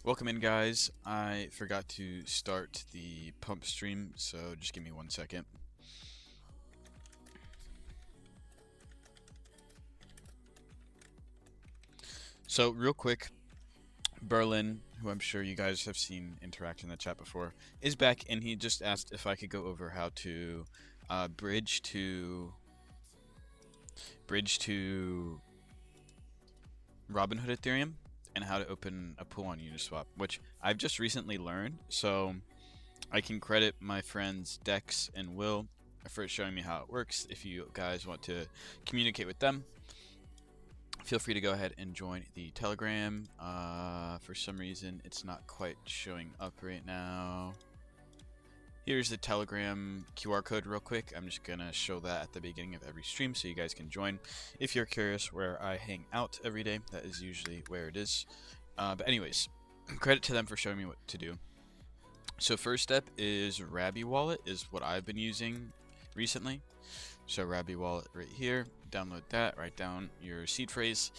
Welcome in, guys. I forgot to start the pump stream, so just give me 1 second. So, real quick, Berlin, who I'm sure you guys have seen interact in the chat before, is back, and he just asked if I could go over how to bridge to Robinhood Ethereum and how to open a pool on Uniswap, which I've just recently learned. So I can credit my friends Dex and Will for showing me how it works. If you guys want to communicate with them, feel free to go ahead and join the Telegram. For some reason, it's not quite showing up right now. Here's the Telegram QR code real quick. I'm just gonna show that at the beginning of every stream so you guys can join. If you're curious where I hang out every day, that is usually where it is. But anyways, credit to them for showing me what to do. So first step is Rabby Wallet is what I've been using recently. So Rabby Wallet right here, download that, write down your seed phrase.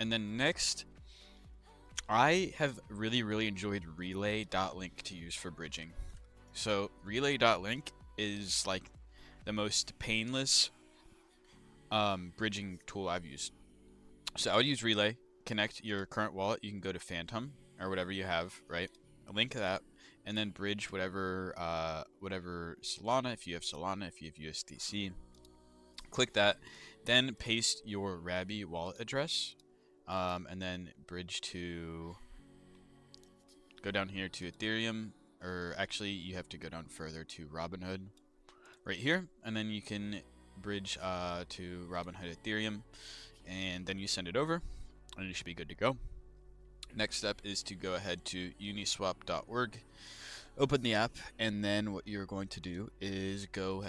And then next, I have really enjoyed relay.link to use for bridging. So relay.link is like the most painless bridging tool I've used. So I would use relay, connect your current wallet. You can go to Phantom or whatever you have, right? Link that, and then bridge whatever Solana, if you have Solana, if you have USDC. Click that, then paste your Rabby wallet address, and then bridge to, go down here to Ethereum, or actually you have to go down further to Robinhood right here, and then you can bridge to Robinhood Ethereum, and then you send it over, and you should be good to go. Next step is to go ahead to uniswap.org, open the app, and then what you're going to do is go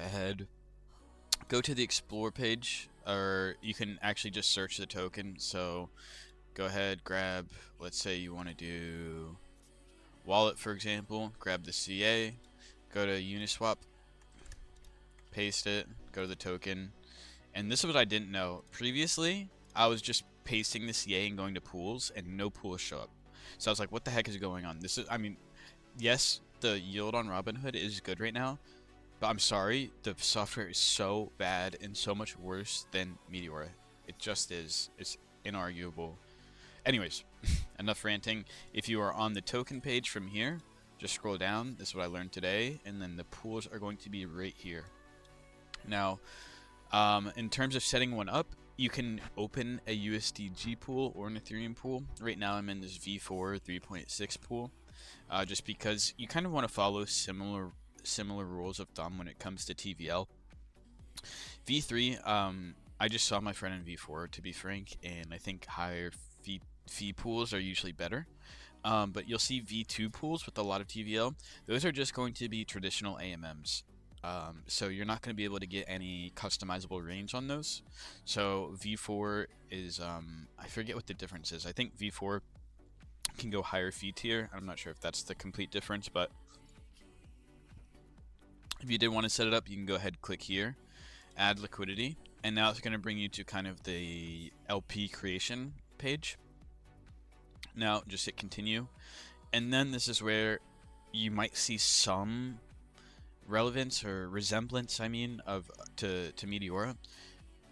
to the explore page, or you can actually just search the token. So go ahead, grab, let's say you want to do wallet, for example, grab the CA, go to Uniswap, paste it, go to the token. And this is what I didn't know. Previously, I was just pasting the CA and going to pools, and no pools show up. So I was like, what the heck is going on? This is, I mean, yes, the yield on Robinhood is good right now, but I'm sorry, the software is so bad and so much worse than Meteora. It just is. It's inarguable. Anyways, enough ranting. If you are on the token page from here, just scroll down. This is what I learned today, and then the pools are going to be right here. Now, in terms of setting one up, you can open a USDG pool or an Ethereum pool. Right now I'm in this V4 3.6 pool, just because you kind of want to follow similar rules of thumb when it comes to TVL. V3, I just saw my friend in V4, to be frank, and I think higher fee pools are usually better. But you'll see V2 pools with a lot of TVL. Those are just going to be traditional AMMs. So you're not going to be able to get any customizable range on those. So V4 is, I forget what the difference is. I think V4 can go higher fee tier. I'm not sure if that's the complete difference, but if you did want to set it up, you can go ahead, click here, add liquidity, and now it's going to bring you to kind of the LP creation page. Now just hit continue, and then this is where you might see some relevance or resemblance, I mean, to Meteora,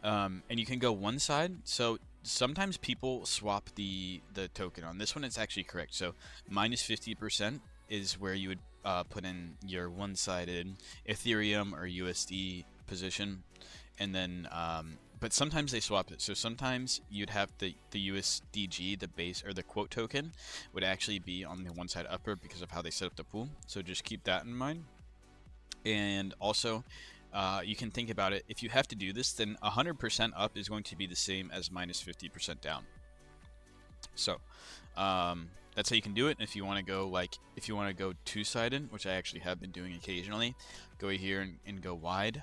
and you can go one side. So sometimes people swap the token. On this one, it's actually correct. So minus 50% is where you would put in your one-sided Ethereum or USD position, and then but sometimes they swap it. So sometimes you'd have the USDG, the base or the quote token, would actually be on the one side upper because of how they set up the pool. So just keep that in mind. And also, you can think about it. If you have to do this, then 100% up is going to be the same as minus 50% down. So that's how you can do it. If you want to go two-sided, which I actually have been doing occasionally, go here and go wide.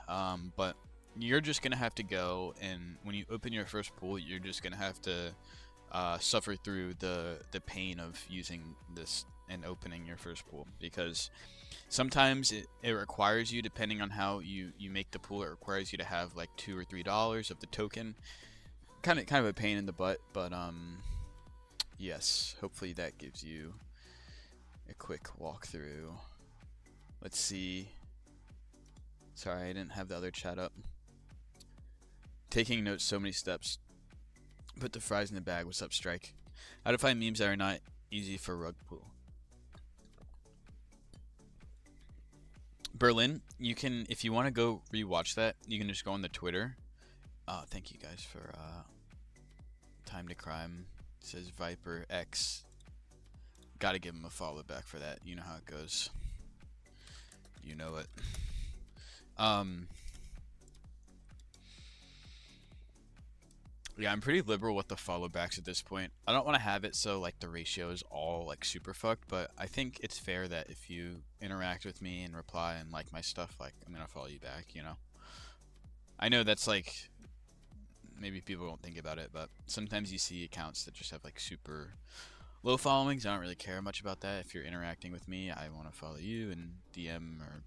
But you're just gonna have to go, and when you open your first pool, you're just gonna have to suffer through the pain of using this and opening your first pool, because sometimes it requires you, depending on how you make the pool, it requires you to have like $2 or $3 of the token. Kind of a pain in the butt, but yes, hopefully that gives you a quick walkthrough. Let's see. Sorry, I didn't have the other chat up. Taking notes, so many steps. Put the fries in the bag. What's up, Strike? How to find memes that are not easy for rug pull. Berlin, you can, if you want to go rewatch that, you can just go on the Twitter. Thank you guys for Time to Crime. It says Viper X. Gotta give him a follow back for that. You know how it goes. You know it. Yeah, I'm pretty liberal with the follow backs at this point. I don't want to have it so like the ratio is all like super fucked, but I think it's fair that if you interact with me and reply and like my stuff, like I'm gonna follow you back, you know? I know that's like, maybe people don't think about it, but sometimes you see accounts that just have like super low followings. I don't really care much about that. If you're interacting with me, I want to follow you and DM or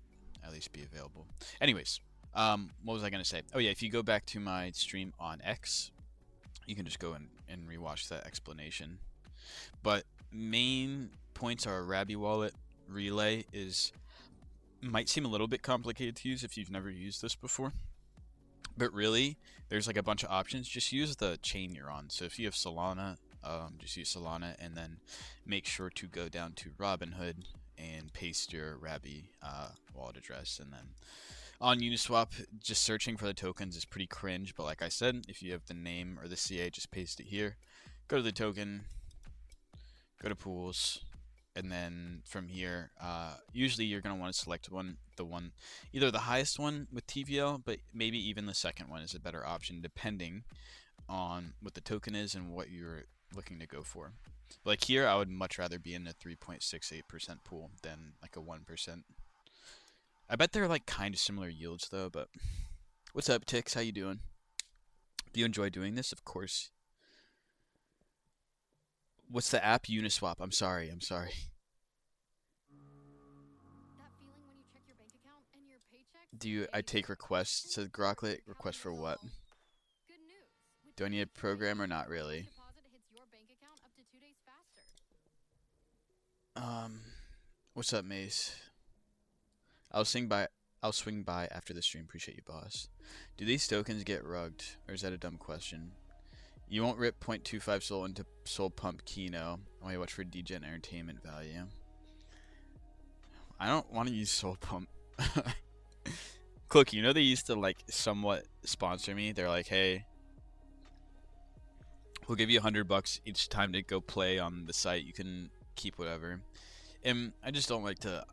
at least be available. Anyways, what was I gonna say? Oh yeah, if you go back to my stream on X, you can just go and rewatch that explanation. But main points are Rabby Wallet. Relay might seem a little bit complicated to use if you've never used this before. But really, there's like a bunch of options. Just use the chain you're on. So if you have Solana, just use Solana and then make sure to go down to Robinhood and paste your Rabby wallet address. And then on Uniswap, just searching for the tokens is pretty cringe, but like I said, if you have the name or the CA, just paste it here. Go to the token, go to pools, and then from here, usually you're going to want to select either the highest one with TVL, but maybe even the second one is a better option depending on what the token is and what you're looking to go for. Like here, I would much rather be in a 3.68% pool than like a 1%. I bet they're like kind of similar yields though, but what's up, Tix? How you doing? Do you enjoy doing this? Of course. What's the app? Uniswap. I'm sorry. That feeling when you check your bank account and your paycheck. I take requests to Groklet? Request for what? Good news. With Do I need a program or not really? deposit hits your bank account up to 2 days faster. What's up, Mace? I'll swing by after the stream. Appreciate you, boss. Do these tokens get rugged, or is that a dumb question? You won't rip 0.25 Sol into Soul Pump Kino. Only watch for degen entertainment value. I don't want to use Soul Pump. Cloak, you know they used to like somewhat sponsor me. They're like, hey, we'll give you $100 each time to go play on the site. You can keep whatever. And I just don't like to,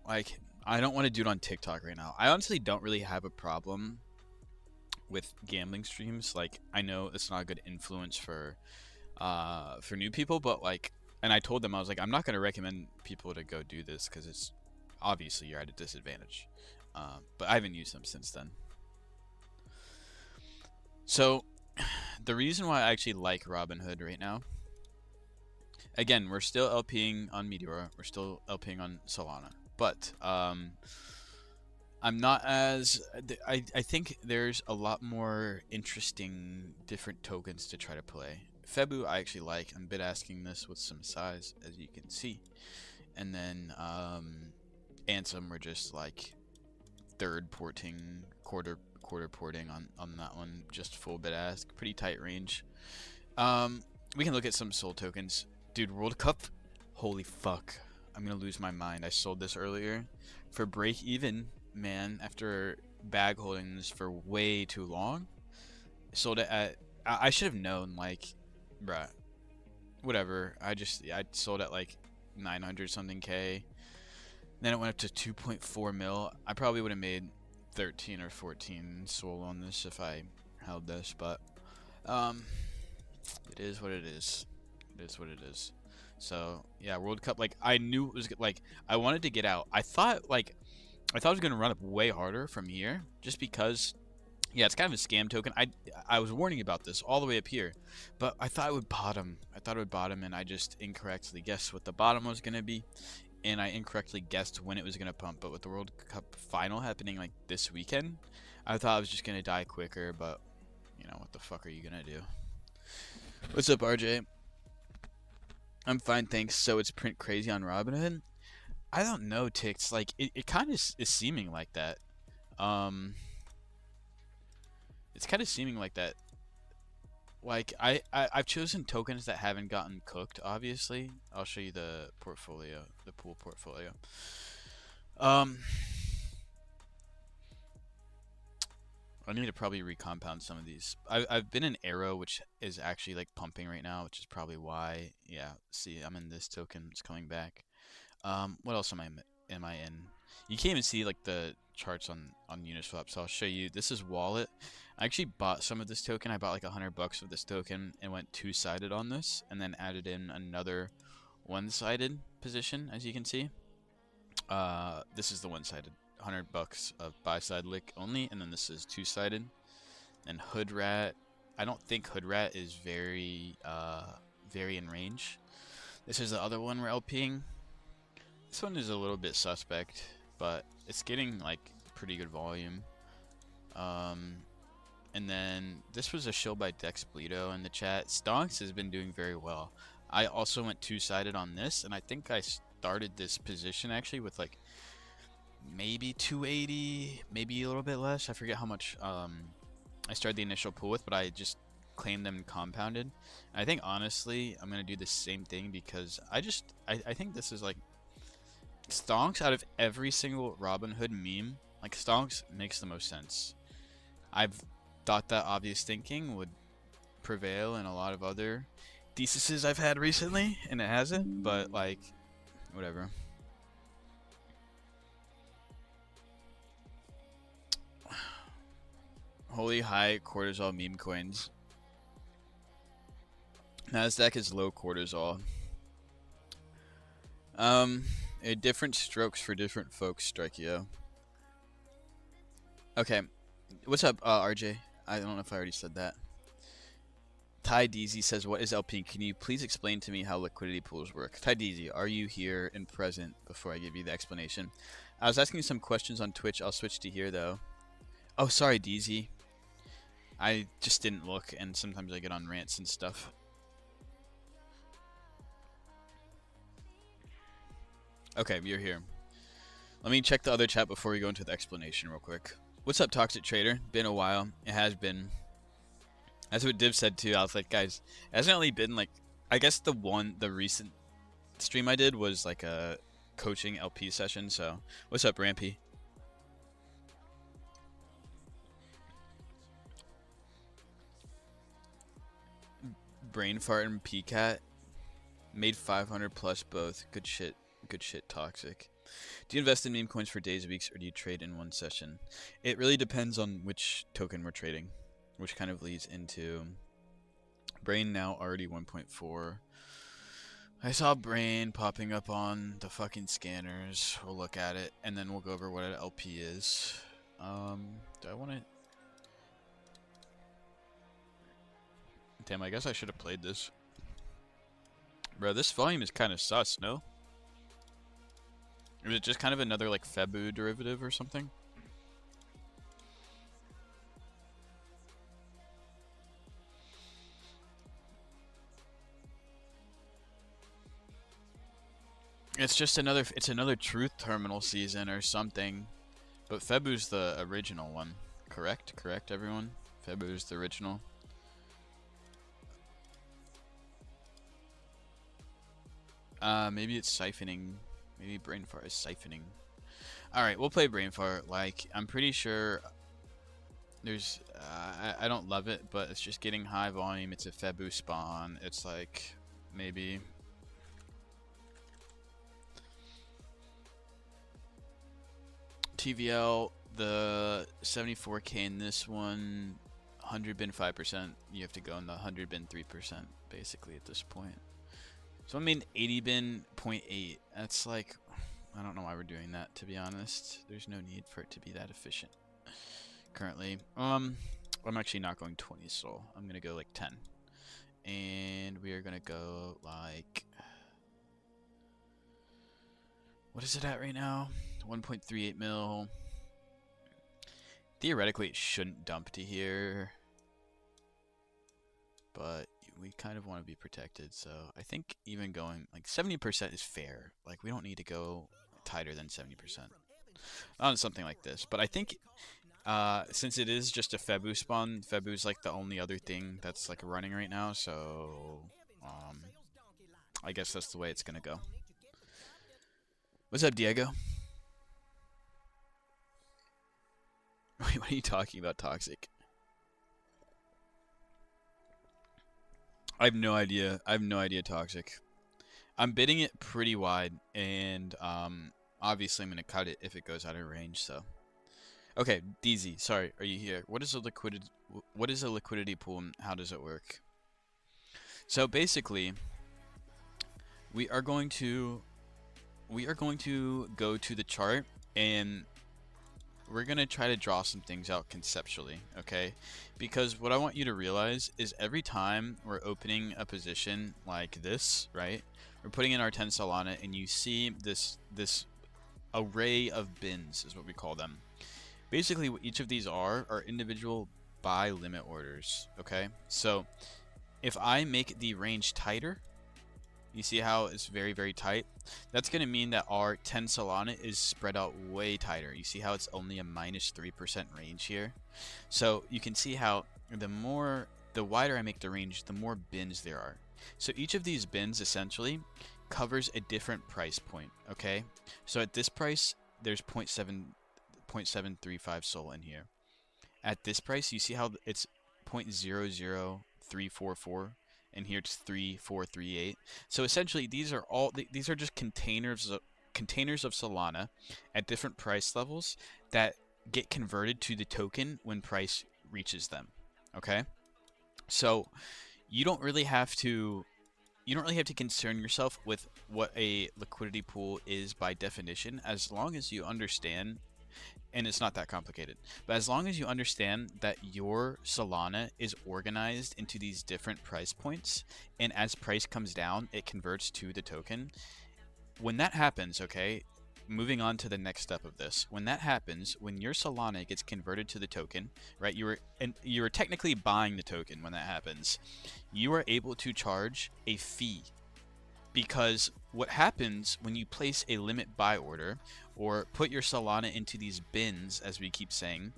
like, I don't want to do it on TikTok right now. I honestly don't really have a problem with gambling streams. Like, I know it's not a good influence for new people, but like, and I told them, I was like, I'm not going to recommend people to go do this because it's obviously you're at a disadvantage. But I haven't used them since then. So the reason why I actually like Robinhood right now, again, we're still LPing on Meteor, we're still LPing on Solana, but I'm not as I think there's a lot more interesting different tokens to try to play. Febu I actually like. I'm bid asking this with some size, as you can see, and then ANSEM we're just like third porting, quarter porting on that one, just full bid ask, pretty tight range. We can look at some soul tokens. Dude, World Cup, holy fuck, I'm gonna lose my mind. I sold this earlier for break even, man, after bag holding this for way too long. Sold it at, I should have known, like, bruh, whatever. I sold at like 900 something K. Then it went up to 2.4 mil. I probably would have made 13 or 14 soul on this if I held this, but it is what it is. It is what it is. So yeah, World Cup, like, I knew it was like, I wanted to get out. I thought it was gonna run up way harder from here, just because, yeah, it's kind of a scam token. I was warning about this all the way up here, but I thought it would bottom. And I just incorrectly guessed what the bottom was gonna be, and I incorrectly guessed when it was gonna pump. But with the World Cup final happening like this weekend, I thought I was just gonna die quicker. But you know, what the fuck are you gonna do? What's up, RJ? I'm fine, thanks. So it's print crazy on Robinhood? I don't know, Tix. Like it kind of is seeming like that. Um, it's kind of seeming like that. Like I've chosen tokens that haven't gotten cooked. Obviously, I'll show you the portfolio, the pool portfolio. Um, I need to probably recompound some of these. I've been in Arrow, which is actually like pumping right now, which is probably why. Yeah, see, I'm in this token. It's coming back. What else am I in? You can't even see like the charts on Uniswap, so I'll show you. This is Wallet. I actually bought some of this token. I bought like $100 of this token and went two-sided on this, and then added in another one-sided position, as you can see. This is the one-sided. $100 of buy-side lick only, and then this is two-sided. And Hood Rat. I don't think Hood Rat is very in range. This is the other one we're LPing. This one is a little bit suspect, but it's getting like pretty good volume. And then this was a show by Dex Bleedo in the chat. Stonks has been doing very well. I also went two-sided on this, and I think I started this position actually with like maybe 280, maybe a little bit less. I forget how much I started the initial pool with, but I just claimed them and compounded. And I think honestly, I'm gonna do the same thing because I think this is like Stonks out of every single Robinhood meme. Like Stonks makes the most sense. I've thought that obvious thinking would prevail in a lot of other theses I've had recently, and it hasn't. But like, whatever. Holy high cortisol meme coins. Nasdaq is low cortisol. Different strokes for different folks, Strikio. Okay, what's up, RJ? I don't know if I already said that. Ty DZ says, "What is LPing? Can you please explain to me how liquidity pools work?" Ty DZ, are you here and present before I give you the explanation? I was asking you some questions on Twitch. I'll switch to here though. Oh, sorry, DZ. I just didn't look, and sometimes I get on rants and stuff. Okay, you're here. Let me check the other chat before we go into the explanation real quick. What's up, Toxic Trader? Been a while. It has been. That's what Div said too. I was like, guys, it hasn't really been like, I guess the recent stream I did was like a coaching LP session. So, what's up, Rampy? Brain fart and PCAT made 500 plus both. Good shit, Toxic. Do you invest in meme coins for days, weeks, or do you trade in one session? It really depends on which token we're trading, which kind of leads into Brain now already 1.4. I saw Brain popping up on the fucking scanners. We'll look at it, and then we'll go over what an LP is. Do I want to... Damn, I guess I should have played this. Bro, this volume is kind of sus, no? Is it just kind of another, like, Febu derivative or something? It's just another, it's another Truth Terminal season or something. But Febu's the original one. Correct? Correct, everyone? Febu's the original. Maybe it's siphoning. Maybe Brain Fart is siphoning. Alright, we'll play Brain Fart. Like, I'm pretty sure there's... I don't love it, but it's just getting high volume. It's a Febu spawn. It's like, maybe... TVL, the 74k in this one, 100 bin 5%. You have to go in the 100 bin 3% basically at this point. So I mean 80 bin 0.8. That's like, I don't know why we're doing that, to be honest. There's no need for it to be that efficient currently. I'm actually not going 20 soul. I'm gonna go like 10, and we are gonna go like, what is it at right now? 1.38 mil. Theoretically, it shouldn't dump to here, but we kind of want to be protected. So I think even going like 70% is fair. Like we don't need to go tighter than 70% on something like this. But I think since it is just a Febu spawn, Febu's like the only other thing that's like running right now. So I guess that's the way it's gonna go. What's up, Diego? Wait, what are you talking about, Toxic? I have no idea. I have no idea, Toxic. I'm bidding it pretty wide, and obviously I'm gonna cut it if it goes out of range. So, okay, DZ, sorry, are you here? What is a liquidity? What is a liquidity pool, and how does it work? So basically, we are going to go to the chart, and we're going to try to draw some things out conceptually, okay? Because what I want you to realize is every time we're opening a position like this, right? We're putting in our 10 Solana, and you see this array of bins is what we call them. Basically, what each of these are individual buy limit orders, okay? So if I make the range tighter, you see how it's very, very tight? That's going to mean that our 10 Solana is spread out way tighter. You see how it's only a minus 3% range here? So you can see how the wider I make the range, the more bins there are. So each of these bins essentially covers a different price point, okay? So at this price, there's 0.735 Sol in here. At this price, you see how it's 0.00344, and here it's 3438. So essentially, these are just containers of Solana at different price levels that get converted to the token when price reaches them. Okay, so you don't really have to concern yourself with what a liquidity pool is by definition, as long as you understand. And it's not that complicated. But as long as you understand that your Solana is organized into these different price points, and as price comes down, it converts to the token. When that happens, okay, moving on to the next step of this. When that happens, when your Solana gets converted to the token, right, you are technically buying the token when that happens. You are able to charge a fee. Because what happens when you place a limit buy order or put your Solana into these bins, as we keep saying,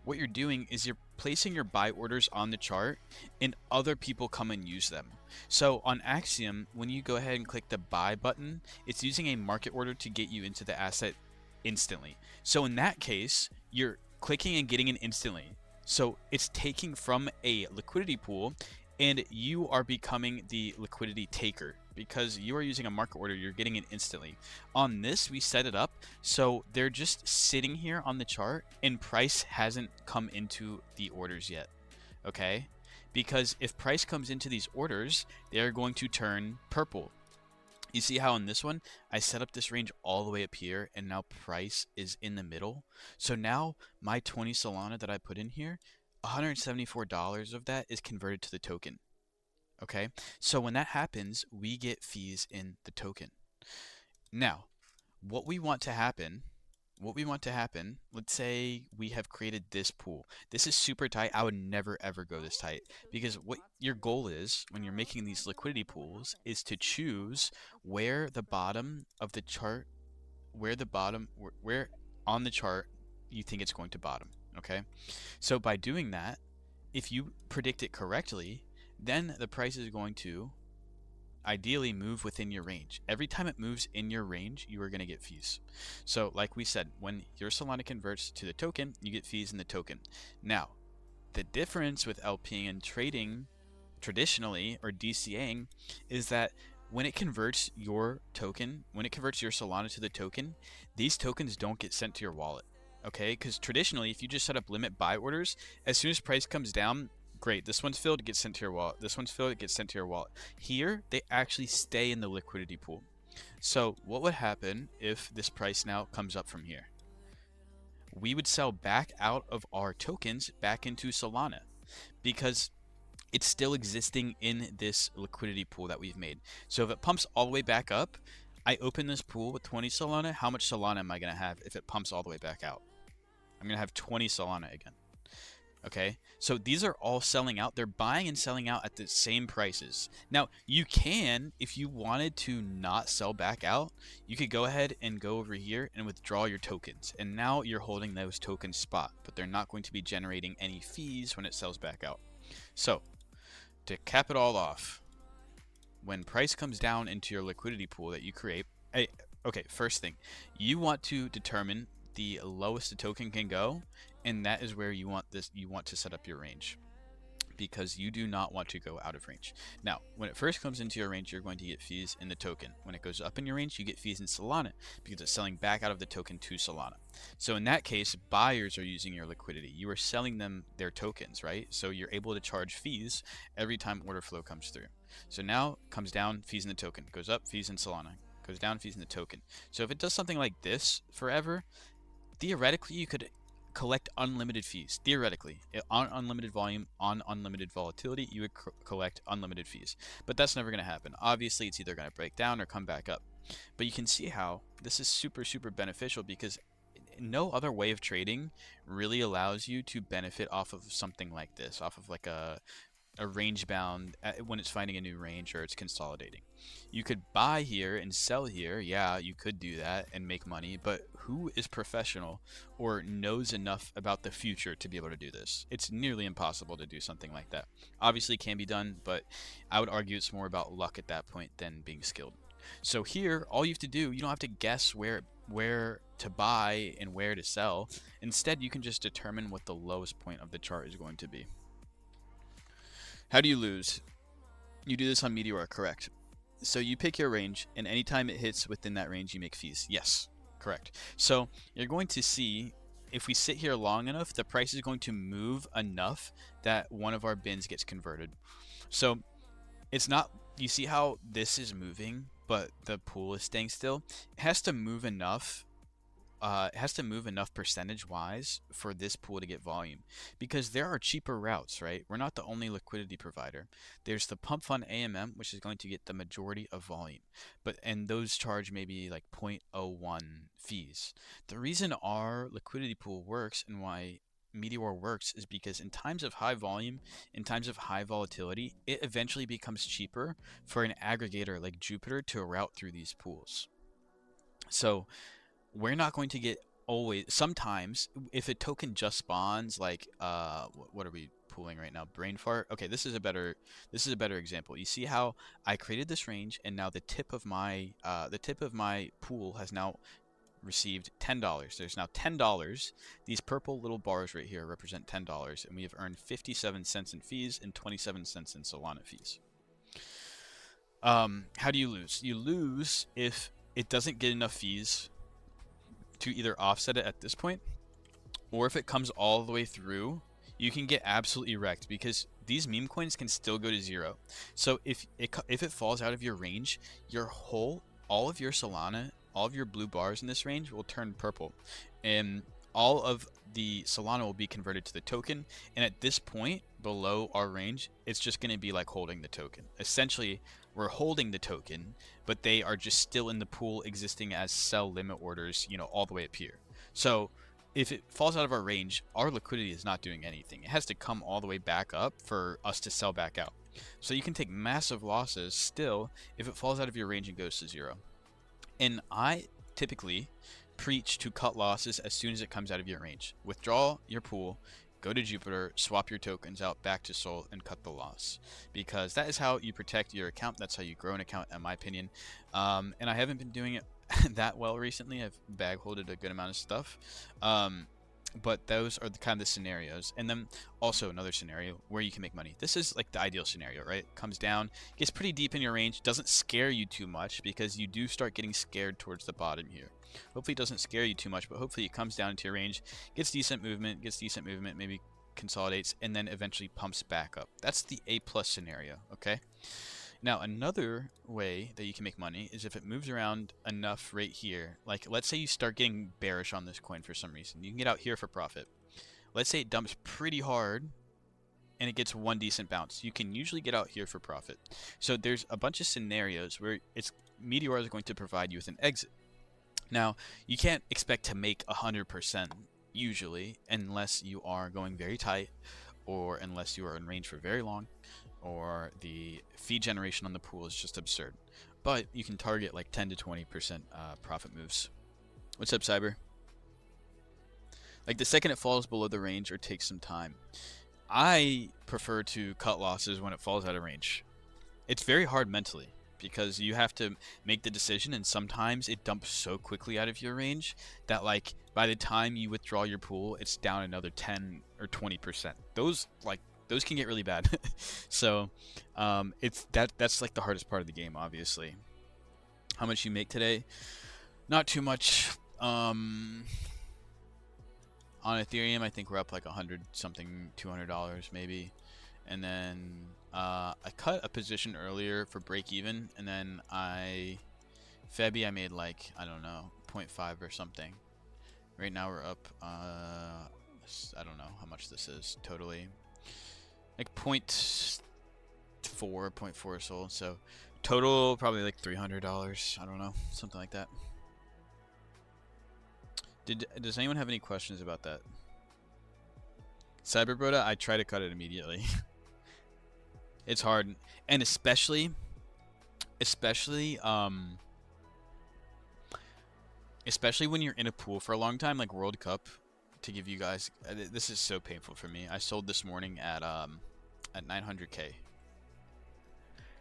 what you're doing is you're placing your buy orders on the chart and other people come and use them. So on Axiom, when you go ahead and click the buy button, it's using a market order to get you into the asset instantly. So in that case, you're clicking and getting it instantly. So it's taking from a liquidity pool, and you are becoming the liquidity taker. Because you are using a market order, you're getting it instantly. On this, we set it up so they're just sitting here on the chart, and price hasn't come into the orders yet. Okay? Because if price comes into these orders, they're going to turn purple. You see how in this one, I set up this range all the way up here, and now price is in the middle. So now my 20 Solana that I put in here, $174 of that is converted to the token. Okay, so when that happens, we get fees in the token. Now, what we want to happen, let's say we have created this pool. This is super tight. I would never ever go this tight, because what your goal is when you're making these liquidity pools is to choose where the bottom of the chart, where on the chart you think it's going to bottom. Okay, so by doing that, if you predict it correctly, then the price is going to ideally move within your range. Every time it moves in your range, you are going to get fees. So like we said, when your Solana converts to the token, you get fees in the token. Now, the difference with LPing and trading traditionally, or DCAing, is that when it converts your Solana to the token, these tokens don't get sent to your wallet. Okay, because traditionally, if you just set up limit buy orders, as soon as price comes down, great, this one's filled, it gets sent to your wallet. This one's filled, it gets sent to your wallet. Here, they actually stay in the liquidity pool. So what would happen if this price now comes up from here? We would sell back out of our tokens back into Solana, because it's still existing in this liquidity pool that we've made. So if it pumps all the way back up, I open this pool with 20 Solana. How much Solana am I going to have if it pumps all the way back out? I'm going to have 20 Solana again. Okay, so these are all selling out. They're buying and selling out at the same prices. Now, you can, if you wanted to not sell back out, you could go ahead and go over here and withdraw your tokens. And now you're holding those tokens spot, but they're not going to be generating any fees when it sells back out. So, to cap it all off, when price comes down into your liquidity pool that you create, okay, first thing, you want to determine the lowest the token can go, and that is where you want to set up your range, because you do not want to go out of range. Now, when it first comes into your range, you're going to get fees in the token. When it goes up in your range, you get fees in Solana because it's selling back out of the token to Solana. So in that case, buyers are using your liquidity. You are selling them their tokens, right? So you're able to charge fees every time order flow comes through. So now comes down, fees in the token. Goes up, fees in Solana. Goes down, fees in the token. So if it does something like this forever, theoretically you could collect unlimited fees. Theoretically, on unlimited volume, on unlimited volatility, you would collect unlimited fees. But that's never going to happen. Obviously, it's either going to break down or come back up. But you can see how this is super, super beneficial, because no other way of trading really allows you to benefit off of something like this, off of like a range bound when it's finding a new range or it's consolidating. You could buy here and sell here. Yeah, you could do that and make money, but who is professional or knows enough about the future to be able to do this? It's nearly impossible to do something like that. Obviously it can be done, but I would argue it's more about luck at that point than being skilled. So here, all you have to do, you don't have to guess where to buy and where to sell. Instead, you can just determine what the lowest point of the chart is going to be. How do you lose? You do this on Meteor, correct? So you pick your range, and anytime it hits within that range, you make fees. Yes, correct. So you're going to see, if we sit here long enough, the price is going to move enough that one of our bins gets converted. So it's not, you see how this is moving, but the pool is staying still? It has to move enough. It has to move enough percentage wise for this pool to get volume, because there are cheaper routes, right? We're not the only liquidity provider. There's the pump fund AMM, which is going to get the majority of volume, and those charge maybe like 0.01 fees. The reason our liquidity pool works and why Meteor works is because in times of high volume, in times of high volatility, it eventually becomes cheaper for an aggregator like Jupiter to route through these pools. So we're not going to get always, sometimes if a token just spawns, like what are we pooling right now? Brain fart. Okay, this is a better example. You see how I created this range, and now the tip of my pool has now received $10. There's now $10. These purple little bars right here represent $10, and we have earned 57 cents in fees and 27 cents in Solana fees. How do you lose? You lose if it doesn't get enough fees to either offset it at this point, or if it comes all the way through, you can get absolutely wrecked, because these meme coins can still go to zero. So if it falls out of your range, all of your Solana, all of your blue bars in this range will turn purple, and all of the Solana will be converted to the token. And at this point, below our range, it's just going to be like holding the token. Essentially, we're holding the token, but they are just still in the pool existing as sell limit orders, all the way up here. So if it falls out of our range, our liquidity is not doing anything. It has to come all the way back up for us to sell back out. So you can take massive losses still if it falls out of your range and goes to zero. And I typically preach to cut losses as soon as it comes out of your range. Withdraw your pool, go to Jupiter, swap your tokens out back to Sol, and cut the loss, because that is how you protect your account. That's how you grow an account, in my opinion. And I haven't been doing it that well recently. I've bag holded a good amount of stuff. But those are the kind of scenarios. And then also another scenario where you can make money. This is like the ideal scenario, right? Comes down, gets pretty deep in your range, doesn't scare you too much, because you do start getting scared towards the bottom here. Hopefully it doesn't scare you too much, but hopefully it comes down into your range, gets decent movement, maybe consolidates, and then eventually pumps back up. That's the A+ scenario, okay? Now, another way that you can make money is if it moves around enough right here. Like, let's say you start getting bearish on this coin for some reason. You can get out here for profit. Let's say it dumps pretty hard and it gets one decent bounce. You can usually get out here for profit. So there's a bunch of scenarios where Meteor is going to provide you with an exit. Now, you can't expect to make 100% usually, unless you are going very tight, or unless you are in range for very long, or the fee generation on the pool is just absurd. But you can target like 10 to 20% profit moves. What's up, Cyber? Like the second it falls below the range or takes some time. I prefer to cut losses when it falls out of range. It's very hard mentally because you have to make the decision, and sometimes it dumps so quickly out of your range that like by the time you withdraw your pool, it's down another 10 or 20%. Those can get really bad. So it's that's like the hardest part of the game, obviously. How much you make today? Not too much. On Ethereum, I think we're up like 100 something, $200 maybe. And then I cut a position earlier for break even, and then Febby I made like, I don't know, 0.5 or something. Right now we're up, I don't know how much this is totally. Like 0.4, 0.4 sold. So total probably like $300. I don't know, something like that. Does anyone have any questions about that? Cyberbroda, I try to cut it immediately. It's hard, and especially when you're in a pool for a long time, like World Cup. To give you guys, this is so painful for me. I sold this morning at 900K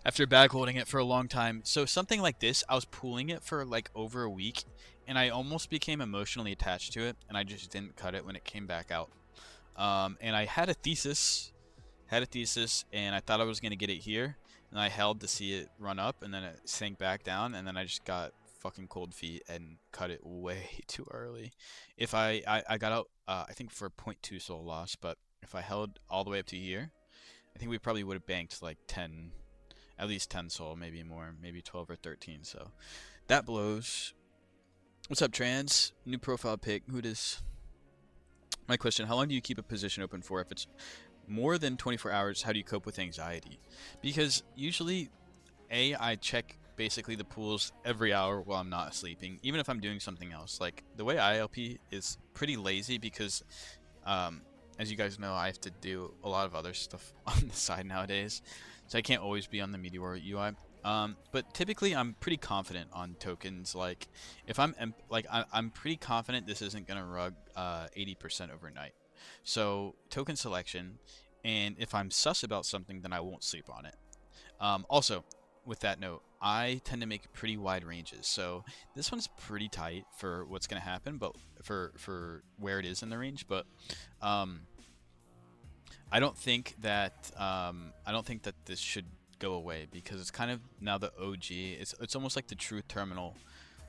after bag holding it for a long time. So something like this, I was pooling it for like over a week, and I almost became emotionally attached to it, and I just didn't cut it when it came back out. And I had a thesis, and I thought I was gonna get it here, and I held to see it run up, and then it sank back down, and then I just got fucking cold feet and cut it way too early. If I got out, I think for 0.2 soul loss, but if I held all the way up to here, I think we probably would have banked like 10, at least 10 soul, maybe more, maybe 12 or 13. So that blows. What's up, Trans? New profile pic. Who it is? My question: how long do you keep a position open for? If it's more than 24 hours, how do you cope with anxiety? Because usually, I check basically the pools every hour while I'm not sleeping, even if I'm doing something else. Like the way I LP is pretty lazy because, as you guys know, I have to do a lot of other stuff on the side nowadays, so I can't always be on the Meteor UI. But typically I'm pretty confident on tokens. Like if I'm pretty confident this isn't gonna rug 80% overnight. So token selection, and if I'm sus about something, then I won't sleep on it. Also, with that note, I tend to make pretty wide ranges. So this one's pretty tight for what's gonna happen, but for where it is in the range. But I don't think that this should go away because it's kind of now the OG. It's almost like the truth terminal,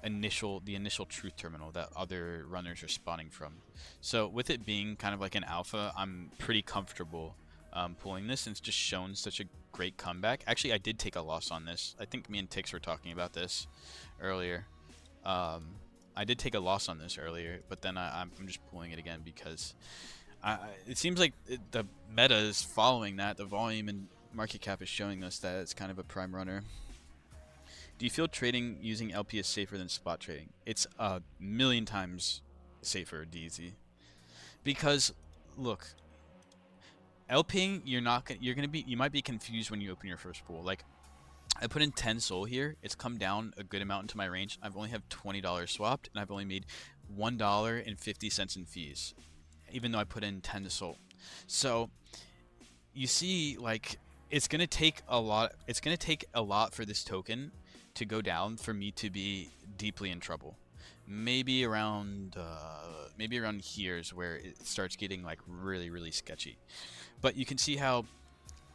the initial truth terminal that other runners are spawning from. So with it being kind of like an alpha, I'm pretty comfortable pulling this, and it's just shown such a great comeback. Actually, I did take a loss on this. I think me and Tix were talking about this earlier. I did take a loss on this earlier, but then I'm just pulling it again because it seems like the meta is following that. The volume and market cap is showing us that it's kind of a prime runner. Do you feel trading using LP is safer than spot trading? It's a million times safer, DZ. Because look, LPing, you might be confused when you open your first pool. Like I put in 10 soul here. It's come down a good amount into my range. I've only have $20 swapped, and I've only made $1.50 in fees, even though I put in 10 soul. So you see, like it's gonna take a lot. It's gonna take a lot for this token to go down for me to be deeply in trouble. Maybe around here is where it starts getting like really sketchy. But you can see how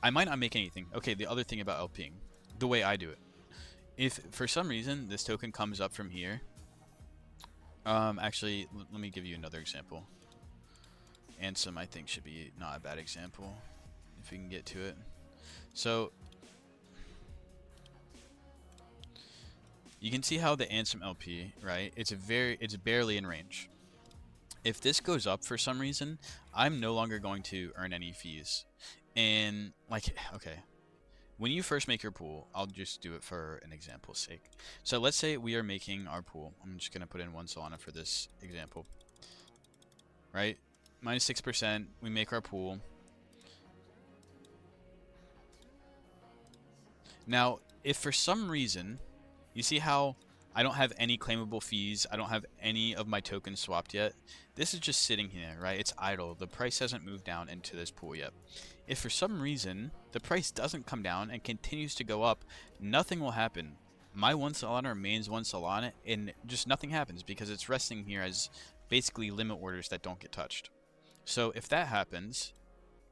I might not make anything. Okay, the other thing about LPing, the way I do it, if for some reason this token comes up from here, actually let me give you another example. ANSEM I think should be not a bad example if we can get to it. So you can see how the ANSEM LP, right? It's barely in range. If this goes up for some reason, I'm no longer going to earn any fees. And like, okay, when you first make your pool, I'll just do it for an example's sake. So let's say we are making our pool. I'm just gonna put in one Solana for this example. right? Minus 6%. We make our pool. Now, if for some reason, you see how I don't have any claimable fees, I don't have any of my tokens swapped yet. This is just sitting here, right? It's idle. The price hasn't moved down into this pool yet. If for some reason the price doesn't come down and continues to go up, nothing will happen. My 1 Solana remains 1 Solana and just nothing happens because it's resting here as basically limit orders that don't get touched. So if that happens,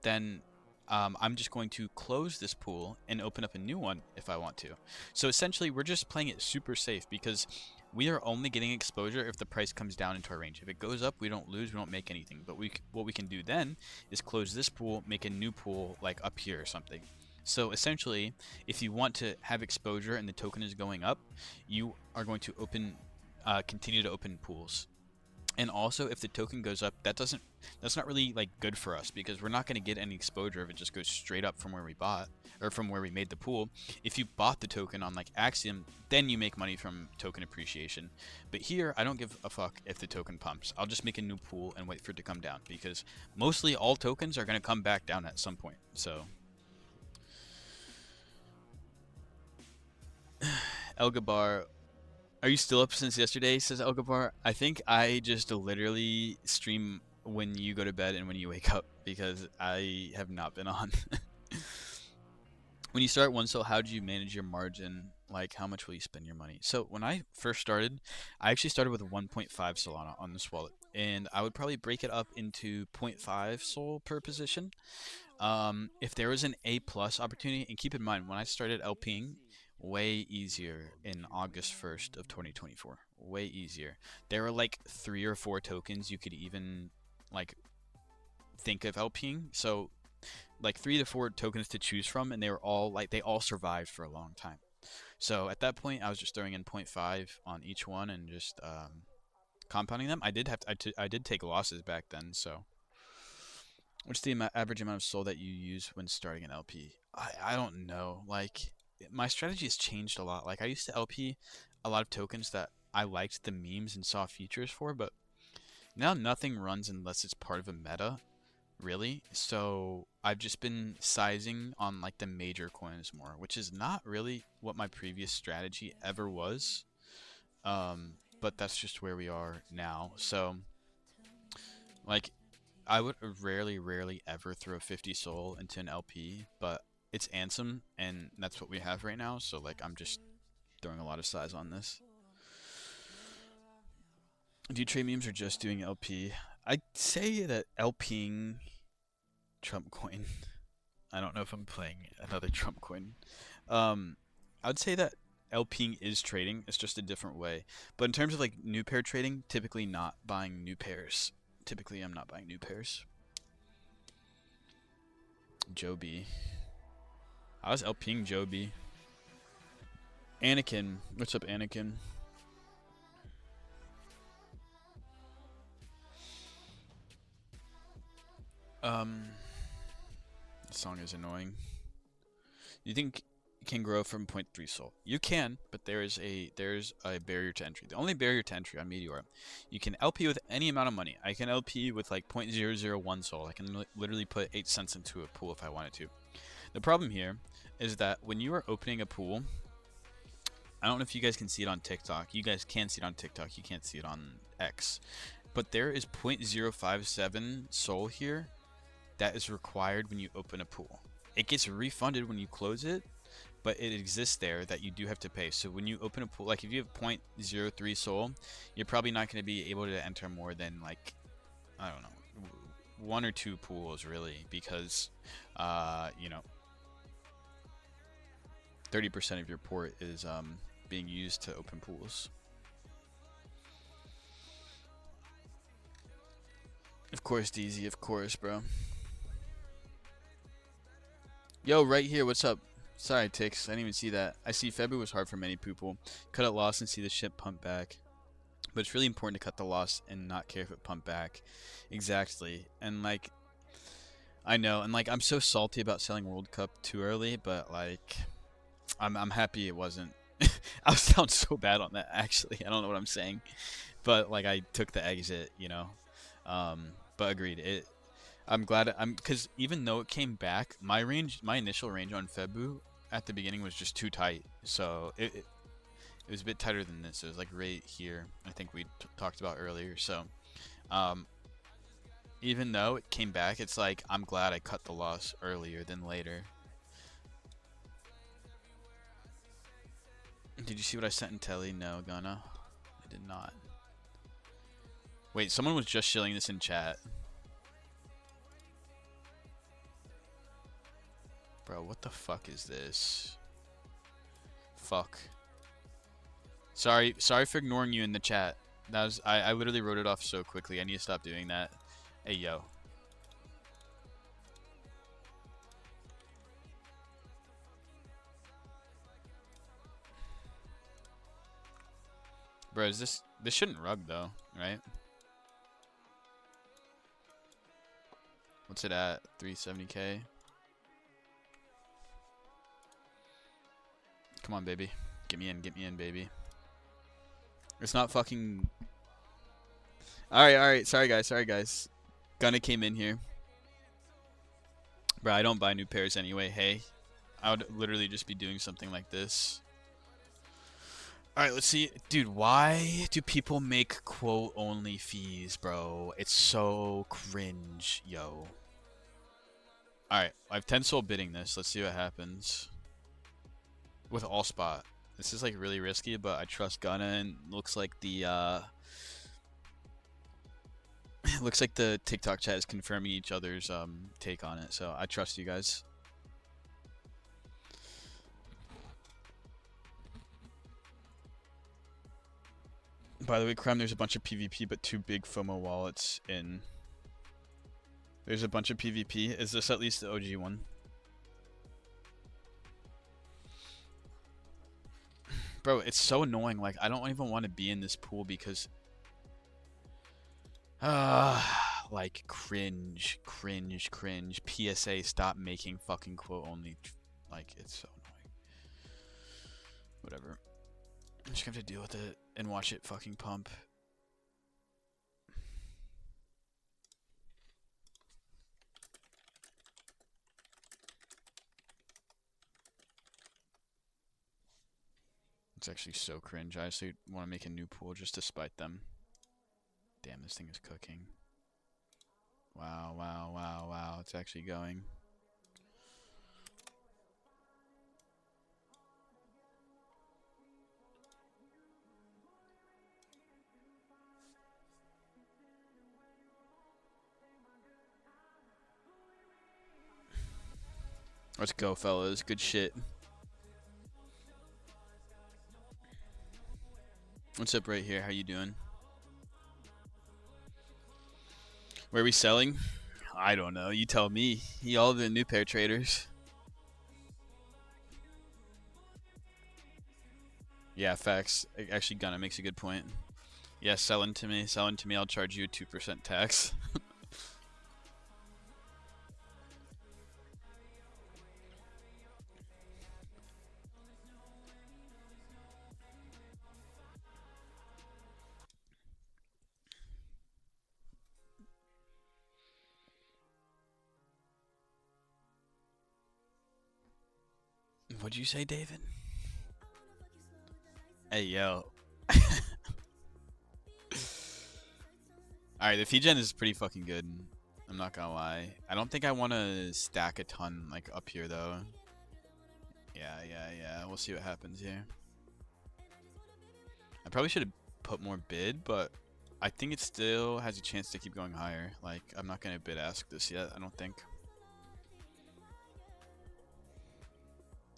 then I'm just going to close this pool and open up a new one if I want to. So essentially, we're just playing it super safe because we are only getting exposure if the price comes down into our range. If it goes up, we don't lose, we don't make anything. But what we can do then is close this pool, make a new pool like up here or something. So essentially, if you want to have exposure and the token is going up, you are going to continue to open pools. And also, if the token goes up, that's not really like good for us because we're not going to get any exposure if it just goes straight up from where we bought or from where we made the pool. If you bought the token on like ANSEM, then you make money from token appreciation. But here, I don't give a fuck if the token pumps. I'll just make a new pool and wait for it to come down because mostly all tokens are going to come back down at some point. So, Elgabar, are you still up since yesterday? Says Elgabar. I think I just literally stream when you go to bed and when you wake up because I have not been on. When you start 1 Sol, how do you manage your margin? Like, how much will you spend your money? So when I first started, I actually started with 1.5 Solana on this wallet, and I would probably break it up into 0.5 Sol per position. If there was an A plus opportunity, and keep in mind when I started LPing, way easier in August 1st of 2024. Way easier. There were like 3 or 4 tokens you could even like think of LPing. So like 3 to 4 tokens to choose from, and they all survived for a long time. So at that point, I was just throwing in point 0.5 on each one and just compounding them. I did take losses back then, so what's the average amount of SOL that you use when starting an LP? I don't know. Like, my strategy has changed a lot. Like, I used to LP a lot of tokens that I liked the memes and saw features for, but now nothing runs unless it's part of a meta, really. So I've just been sizing on like the major coins more, which is not really what my previous strategy ever was. But that's just where we are now. So, like, I would rarely ever throw 50 SOL into an LP, but it's ANSEM, and that's what we have right now, so, like, I'm just throwing a lot of size on this. Do you trade memes or just doing LP? I'd say that LPing Trump coin. I don't know if I'm playing another Trump coin. I would say that LPing is trading. It's just a different way. But in terms of like new pair trading, typically not buying new pairs. Typically, I'm not buying new pairs. Joby. I was LPing Joby. Anakin. What's up, Anakin? The song is annoying. You think it can grow from 0.3 SOL? You can, but there's a barrier to entry. The only barrier to entry on Meteor, you can LP with any amount of money. I can LP with like 0.001 SOL. I can literally put 8 cents into a pool if I wanted to. The problem here is that when you are opening a pool, I don't know if you guys can see it on TikTok. You guys can see it on TikTok. You can't see it on X. But there is 0.057 SOL here that is required when you open a pool. It gets refunded when you close it, but it exists there that you do have to pay. So when you open a pool, like if you have 0.03 SOL, you're probably not going to be able to enter more than like, I don't know, 1 or 2 pools really, because, you know, 30% of your port is being used to open pools. Of course, DZ, of course, bro. Yo, right here, what's up? Sorry, Tix, I didn't even see that. I see February was hard for many people. Cut a loss and see the ship pump back. But it's really important to cut the loss and not care if it pumped back. Exactly. And, like, I know. And, like, I'm so salty about selling World Cup too early, but, like, I'm happy it wasn't. I sound so bad on that, actually. I don't know what I'm saying. But, like, I took the exit, you know. But agreed. I'm glad because even though it came back, my initial range on Febu at the beginning was just too tight. So it was a bit tighter than this. It was like right here. I think we talked about earlier. So um, even though it came back, it's like I'm glad I cut the loss earlier than later. Did you see what I sent in Telly? No, Gunna. I did not. Wait, someone was just shilling this in chat. Bro, what the fuck is this? Fuck. Sorry for ignoring you in the chat. That was I literally wrote it off so quickly. I need to stop doing that. Hey yo. Bro, is this shouldn't rug though, right? What's it at? 370k. Come on, baby. Get me in, baby. It's not fucking. Alright. Sorry, guys. Gunna came in here. Bro, I don't buy new pairs anyway. Hey, I would literally just be doing something like this. Alright, let's see. Dude, why do people make quote-only fees, bro? It's so cringe, yo. Alright, I have 10 soul bidding this. Let's see what happens. With all spot. This is like really risky, but I trust Gunna, and looks like the looks like the TikTok chat is confirming each other's take on it, so I trust you guys. By the way, Crime, there's a bunch of PvP, but 2 big FOMO wallets in. There's a bunch of PvP. Is this at least the OG one? Bro, it's so annoying. Like, I don't even want to be in this pool because... like, cringe. PSA, stop making fucking quote only. Like, it's so annoying. Whatever. I'm just gonna have to deal with it and watch it fucking pump. It's actually so cringe. I actually want to make a new pool just to spite them. Damn, this thing is cooking. Wow. It's actually going. Let's go, fellas. Good shit. What's up right here? How you doing? Where are we selling? I don't know. You tell me. Y'all the new pair traders. Yeah, facts. Actually, Gunna makes a good point. Yeah, selling to me. I'll charge you a 2% tax. What'd you say, David? Hey, yo. Alright, the Figen is pretty fucking good. I'm not gonna lie. I don't think I want to stack a ton, like, up here, though. Yeah. We'll see what happens here. I probably should have put more bid, but I think it still has a chance to keep going higher. Like, I'm not gonna bid ask this yet, I don't think.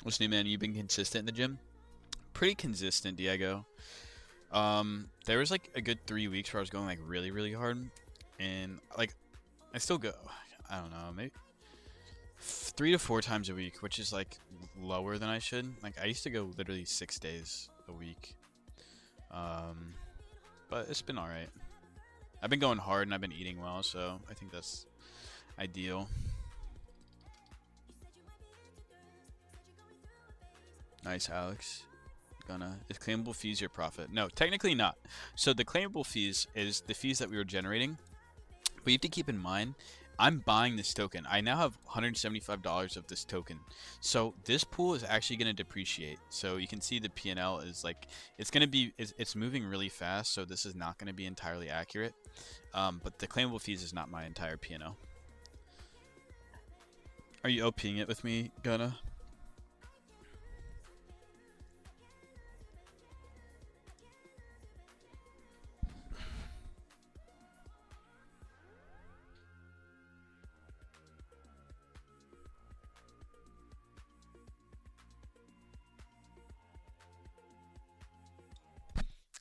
What's new, man? You've been consistent in the gym? Pretty consistent, Diego. There was like a good 3 weeks where I was going like really hard, and like I still go. I don't know, maybe 3 to 4 times a week, which is like lower than I should. Like I used to go literally 6 days a week. But it's been all right. I've been going hard and I've been eating well, so I think that's ideal. Nice, Alex. Is claimable fees your profit? No, technically not. So the claimable fees is the fees that we were generating But you have to keep in mind, I'm buying this token. I now have $175 of this token. So this pool is actually going to depreciate. So you can see the P&L is like, it's moving really fast. So this is not going to be entirely accurate. But the claimable fees is not my entire P&L. Are you LPing it with me, Gunna?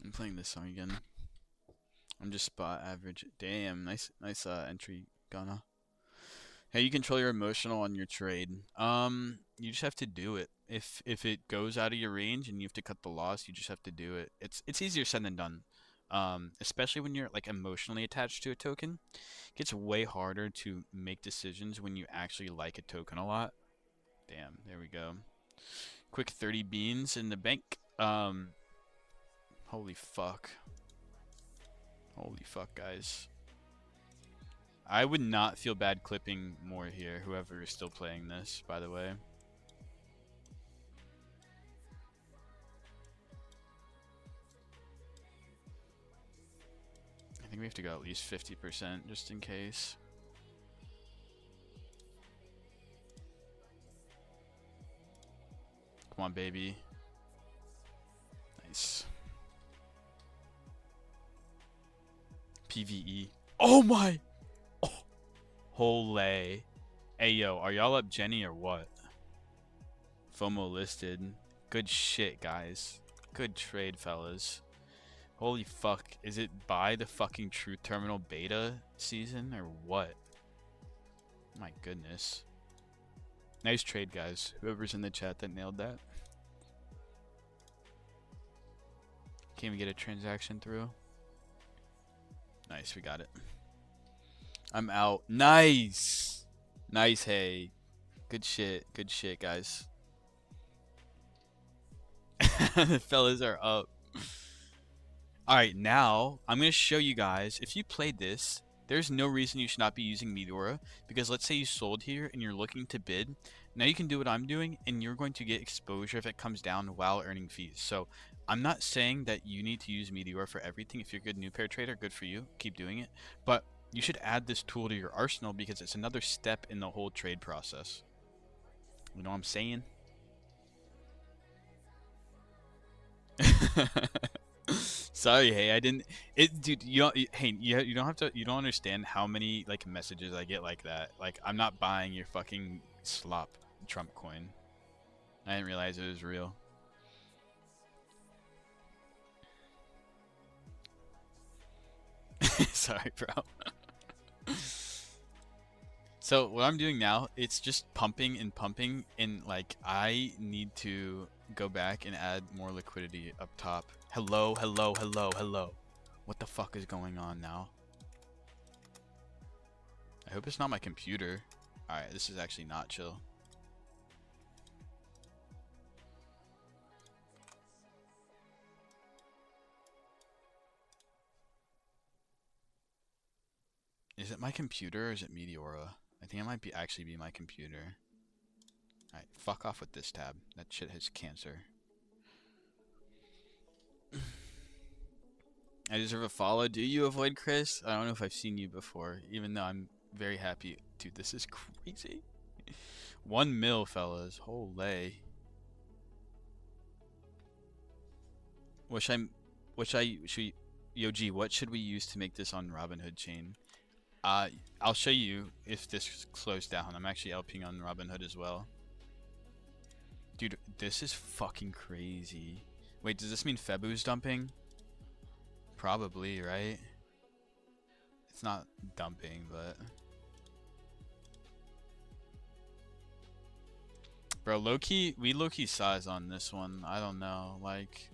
I'm playing this song again. I'm just spot average. Damn, nice entry, Gunna. How you control your emotional on your trade? You just have to do it. If it goes out of your range and you have to cut the loss, you just have to do it. It's easier said than done. Especially when you're like emotionally attached to a token. It gets way harder to make decisions when you actually like a token a lot. Damn, there we go. Quick 30 beans in the bank. Holy fuck. Holy fuck, guys. I would not feel bad clipping more here, whoever is still playing this, by the way. I think we have to go at least 50% just in case. Come on, baby. Nice. PvE. Oh my! Oh. Holy. Hey, yo, are y'all up Jenny or what? FOMO listed. Good shit, guys. Good trade, fellas. Holy fuck. Is it by the fucking Truth Terminal beta season or what? My goodness. Nice trade, guys. Whoever's in the chat that nailed that. Can we get a transaction through? Nice, we got it. I'm out. Nice! Nice, hey. Good shit, guys. The fellas are up. Alright, now I'm going to show you guys, if you played this, there's no reason you should not be using Meteora, because let's say you sold here and you're looking to bid. Now you can do what I'm doing, and you're going to get exposure if it comes down while earning fees. So I'm not saying that you need to use Meteora for everything. If you're a good new pair trader, good for you. Keep doing it. But you should add this tool to your arsenal because it's another step in the whole trade process. You know what I'm saying? Sorry, hey, I didn't. Dude. You don't have to. You don't understand how many like messages I get like that. Like, I'm not buying your fucking slop Trump coin. I didn't realize it was real. Sorry, bro. So what I'm doing now, it's just pumping and pumping, and like I need to go back and add more liquidity up top. Hello, hello, hello, hello. What the fuck is going on now? I hope it's not my computer. Alright, this is actually not chill. Is it my computer or is it Meteora? I think it might be actually be my computer. Alright, fuck off with this tab. That shit has cancer. I deserve a follow. Do you avoid Chris? I don't know if I've seen you before, even though I'm very happy. Dude, this is crazy. 1 mil, fellas. Holy. Yo, G, what should we use to make this on Robinhood chain? I'll show you if this slows down. I'm actually LPing on Robinhood as well. Dude, this is fucking crazy. Wait, does this mean Febu's dumping? Probably, right? It's not dumping, but... Bro, low-key, we low-key size on this one. I don't know, like...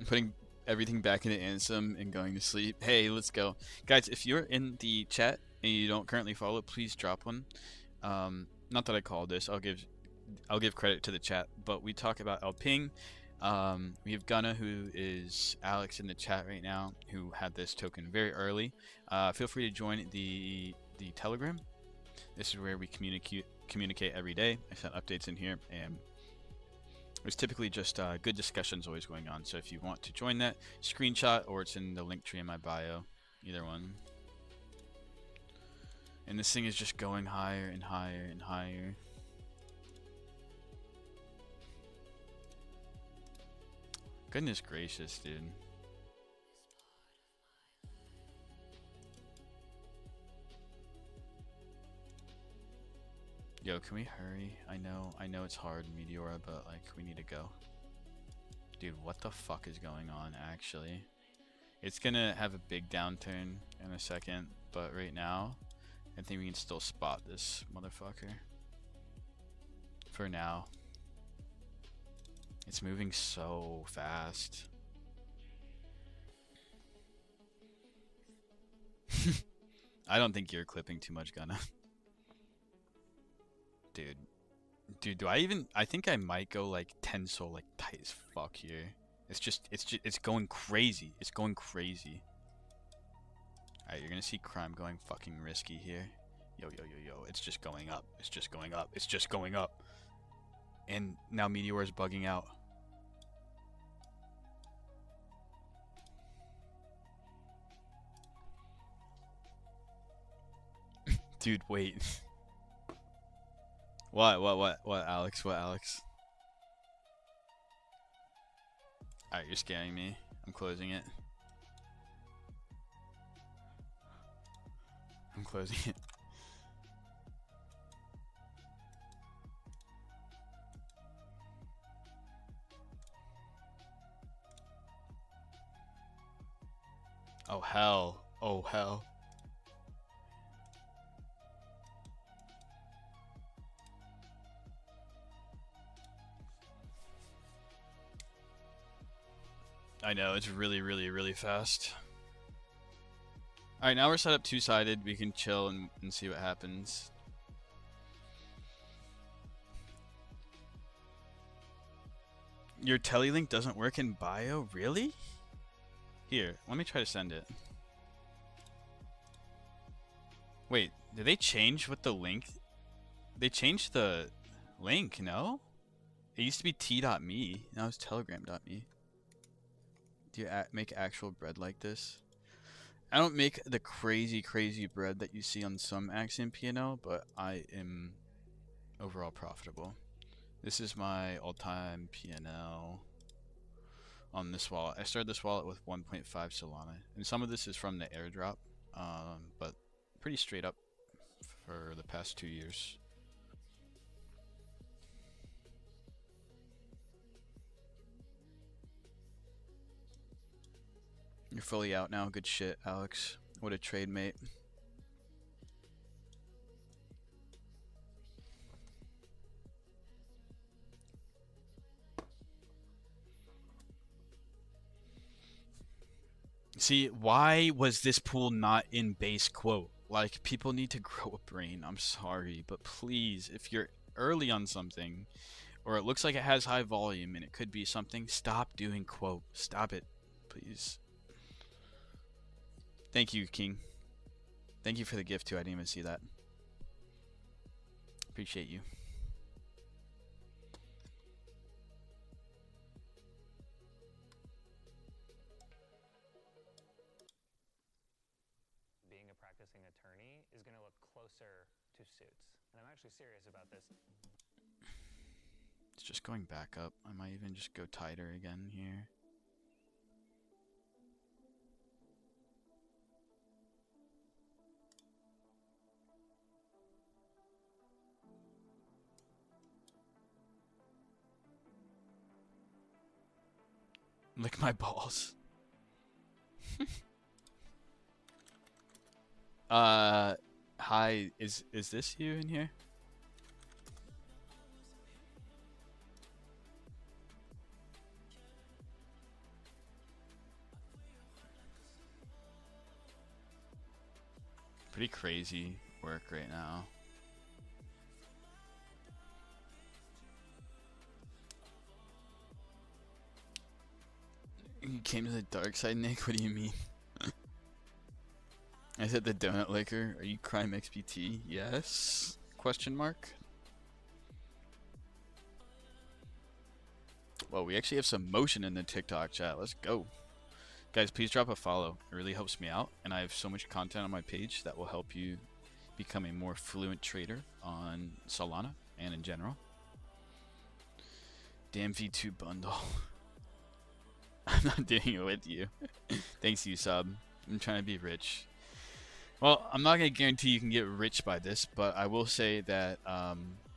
putting everything back into ANSEM and going to sleep. Hey, let's go. Guys, if you're in the chat and you don't currently follow, please drop one. Not that I called this. I'll give credit to the chat, but we talk about LPing. We have Gunna, who is Alex in the chat right now, who had this token very early. Feel free to join the Telegram. This is where we communicate every day. I send updates in here, and there's typically just good discussions always going on. So if you want to join that, screenshot, or it's in the link tree in my bio, either one. And this thing is just going higher and higher and higher. Goodness gracious, dude. Yo, can we hurry? I know it's hard, Meteora, but like we need to go. Dude, what the fuck is going on actually? It's gonna have a big downturn in a second, but right now, I think we can still spot this motherfucker. For now. It's moving so fast. I don't think you're clipping too much, Gunna. Dude, I think I might go like 10 soul like tight as fuck here. It's going crazy. It's going crazy. Alright, you're gonna see crime going fucking risky here. Yo, it's just going up. It's just going up. It's just going up. And now Meteor is bugging out. Dude, wait. What, Alex? What, Alex? Alright, you're scaring me. I'm closing it. I'm closing it. Oh, hell. Oh, hell. I know, it's really fast. Alright, now we're set up two-sided. We can chill and see what happens. Your telelink doesn't work in bio? Really? Here, let me try to send it. Wait, did they change what the link? They changed the link, no? It used to be t.me, now it's telegram.me. Do you make actual bread like this? I don't make the crazy bread that you see on some ANSEM P&L, but I am overall profitable. This is my all-time P&L on this wallet. I started this wallet with 1.5 Solana, and some of this is from the airdrop, but pretty straight up for the past 2 years. You're fully out now. Good shit, Alex. What a trade, mate. See, why was this pool not in base quote? Like, people need to grow a brain. I'm sorry, but please, if you're early on something, or it looks like it has high volume and it could be something, stop doing quote. Stop it, please. Thank you, King. Thank you for the gift, too. I didn't even see that. Appreciate you. Being a practicing attorney is going to look closer to suits. And I'm actually serious about this. It's just going back up. I might even just go tighter again here. Lick my balls. Hi, is this you in here? Pretty crazy work right now. You came to the dark side, Nick? What do you mean? I said the donut liquor. Are you crime XPT? Yes? Question mark. Well, we actually have some motion in the TikTok chat. Let's go. Guys, please drop a follow. It really helps me out. And I have so much content on my page that will help you become a more fluent trader on Solana and in general. Damn V2 bundle. I'm not doing it with you. Thanks, you sub. I'm trying to be rich. Well, I'm not going to guarantee you can get rich by this, but I will say that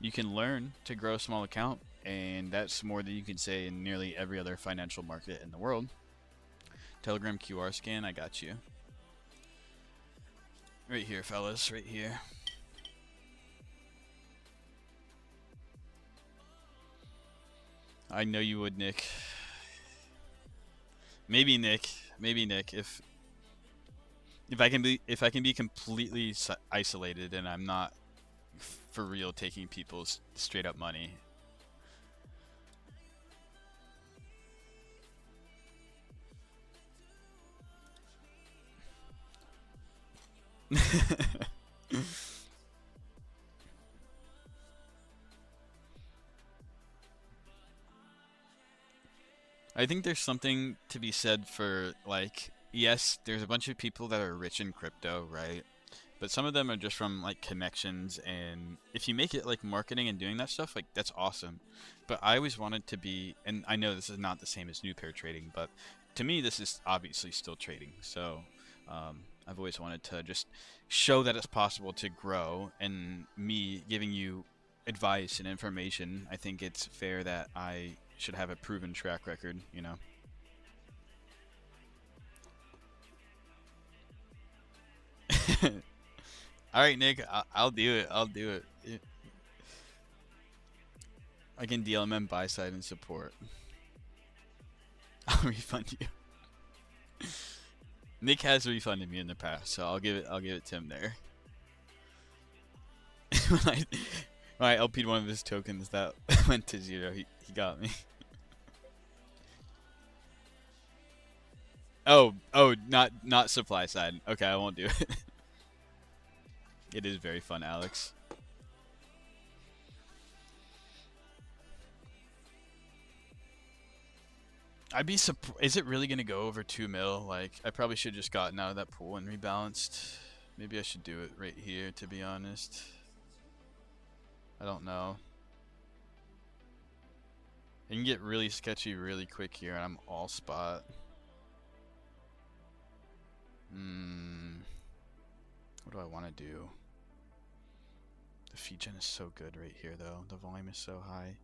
you can learn to grow a small account, and that's more than you can say in nearly every other financial market in the world. Telegram QR scan, I got you. Right here, fellas, right here. I know you would, Nick. Maybe Nick. Maybe Nick. If I can be completely isolated and I'm not for real taking people's straight up money. I think there's something to be said for, like, yes, there's a bunch of people that are rich in crypto, right? But some of them are just from, like, connections, and if you make it, like, marketing and doing that stuff, like, that's awesome. But I always wanted to be, and I know this is not the same as new pair trading, but to me, this is obviously still trading. So I've always wanted to just show that it's possible to grow, and me giving you advice and information, I think it's fair that I should have a proven track record, you know. All right, Nick, I'll do it. I'll do it. I can DLMM buy side and support. I'll refund you. Nick has refunded me in the past, so I'll give it to him there. when I LP'd one of his tokens that went to 0, he got me. Oh, not supply side. Okay, I won't do it. It is very fun, Alex. I'd be surprised. Is it really gonna go over 2 mil? Like, I probably should have just gotten out of that pool and rebalanced. Maybe I should do it right here, to be honest. I don't know. It can get really sketchy really quick here, and I'm all spot. What do I want to do? The feed gen is so good right here, though. The volume is so high.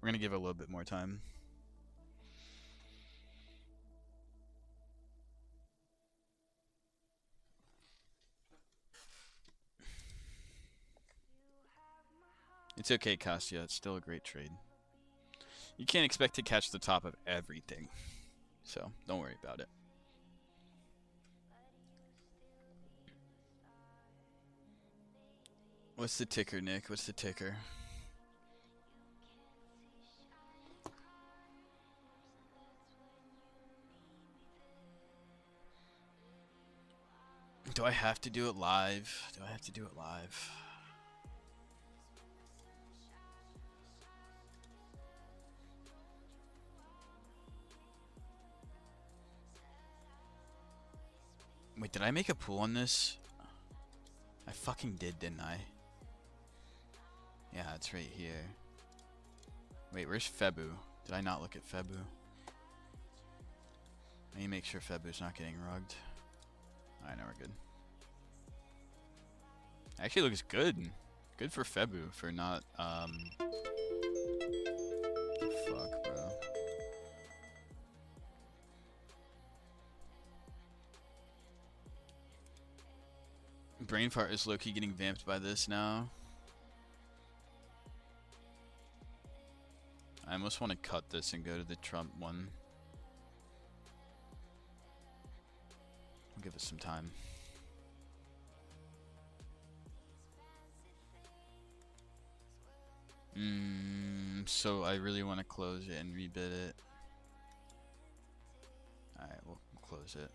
We're gonna give it a little bit more time. It's okay, Kastya. It's still a great trade. You can't expect to catch the top of everything, so don't worry about it. What's the ticker, Nick? What's the ticker? Do I have to do it live? Do I have to do it live? Wait, did I make a pool on this? I fucking did, didn't I? Yeah, it's right here. Wait, where's Febu? Did I not look at Febu? Let me make sure Febu's not getting rugged. Alright, now we're good. Actually looks good. Good for Febu for not, fuck, bro. Brain fart is low-key getting vamped by this now. I almost want to cut this and go to the Trump one. I'll give it some time. So I really want to close it and rebid it. Alright, we'll close it.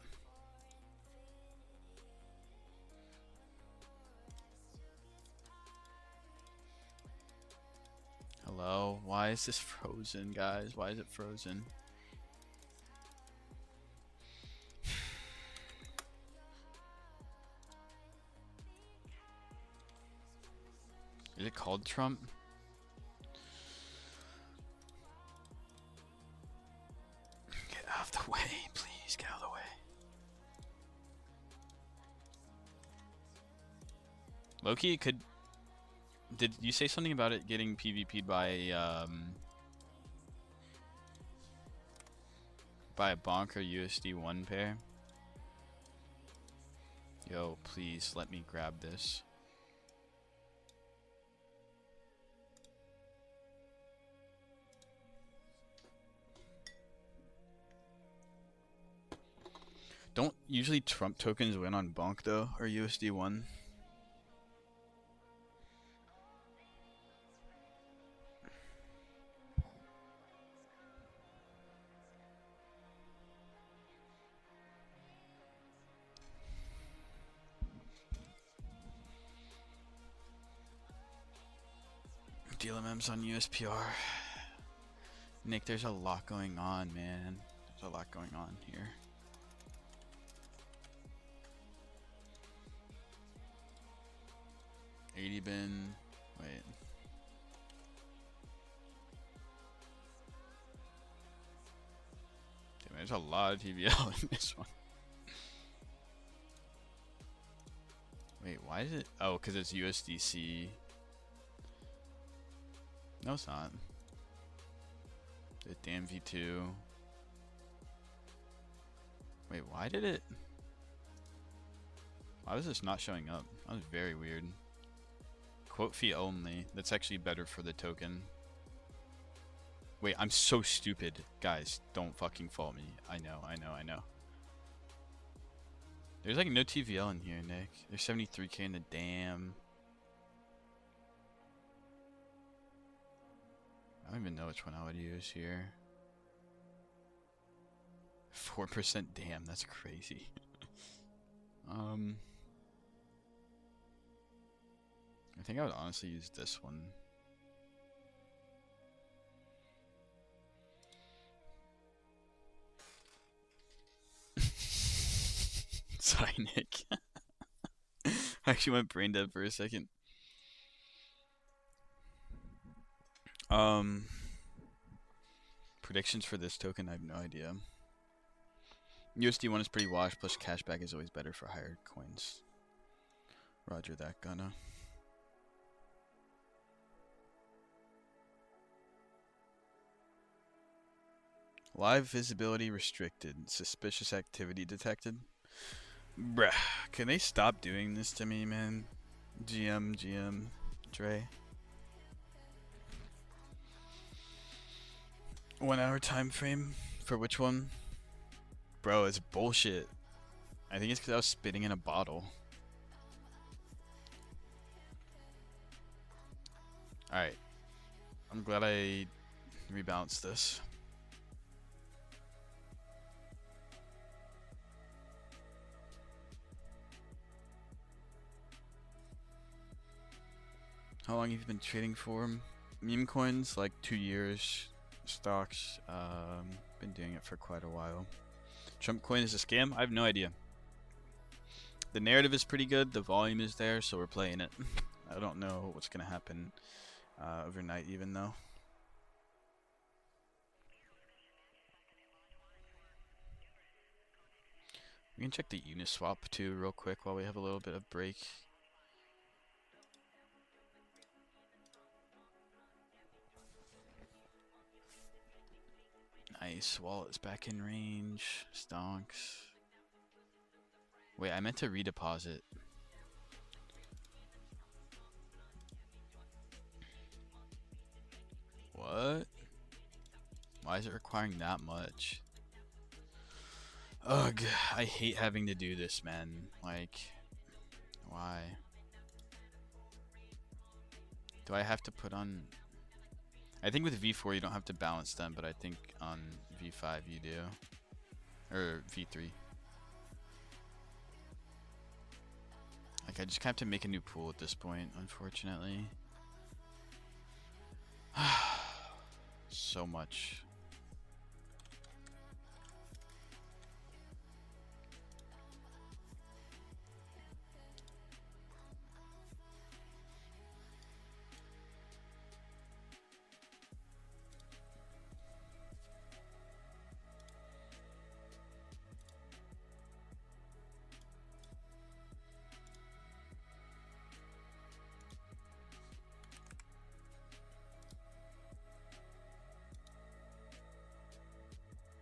Hello? Why is this frozen, guys? Why is it frozen? Is it called Trump? Get out of the way, please. Get out of the way. Loki could. Did you say something about it getting PvP'd by a bonk or USD 1 pair? Yo, please let me grab this. Don't usually Trump tokens win on bonk though, or USD 1? DLMM's on USPR. Nick, there's a lot going on, man. There's a lot going on here. $80 bin. Wait. Damn, there's a lot of TVL in this one. Wait, why is it? Oh, because it's USDC. No, it's not. The damn V2. Wait, why did it? Why was this not showing up? That was very weird. Quote fee only. That's actually better for the token. Wait, I'm so stupid. Guys, don't fucking fault me. I know. There's like no TVL in here, Nick. There's 73k in the damn. I don't even know which one I would use here. 4% damn, that's crazy. I think I would honestly use this one. Sorry, Nick. I actually went brain dead for a second. Predictions for this token, I have no idea. USD 1 is pretty washed, plus cashback is always better for higher coins. Roger that, Gunna. Live visibility restricted. Suspicious activity detected. Bruh, can they stop doing this to me, man? GM, Dre. 1 hour time frame for which one? Bro, it's bullshit. I think it's because I was spitting in a bottle. Alright. I'm glad I rebalanced this. How long have you been trading for meme coins? Like 2 years. Stocks, been doing it for quite a while. Trump coin is a scam? I have no idea. The narrative is pretty good, the volume is there, so we're playing it. I don't know what's gonna happen overnight even though. We can check the Uniswap too real quick while we have a little bit of break. Nice, wallet's back in range. Stonks. Wait, I meant to redeposit. What? Why is it requiring that much? Ugh, I hate having to do this, man. Like, why? Do I have to put on... I think with V4 you don't have to balance them, but I think on V5 you do. Or V3. Like, I just have to make a new pool at this point, unfortunately. So much.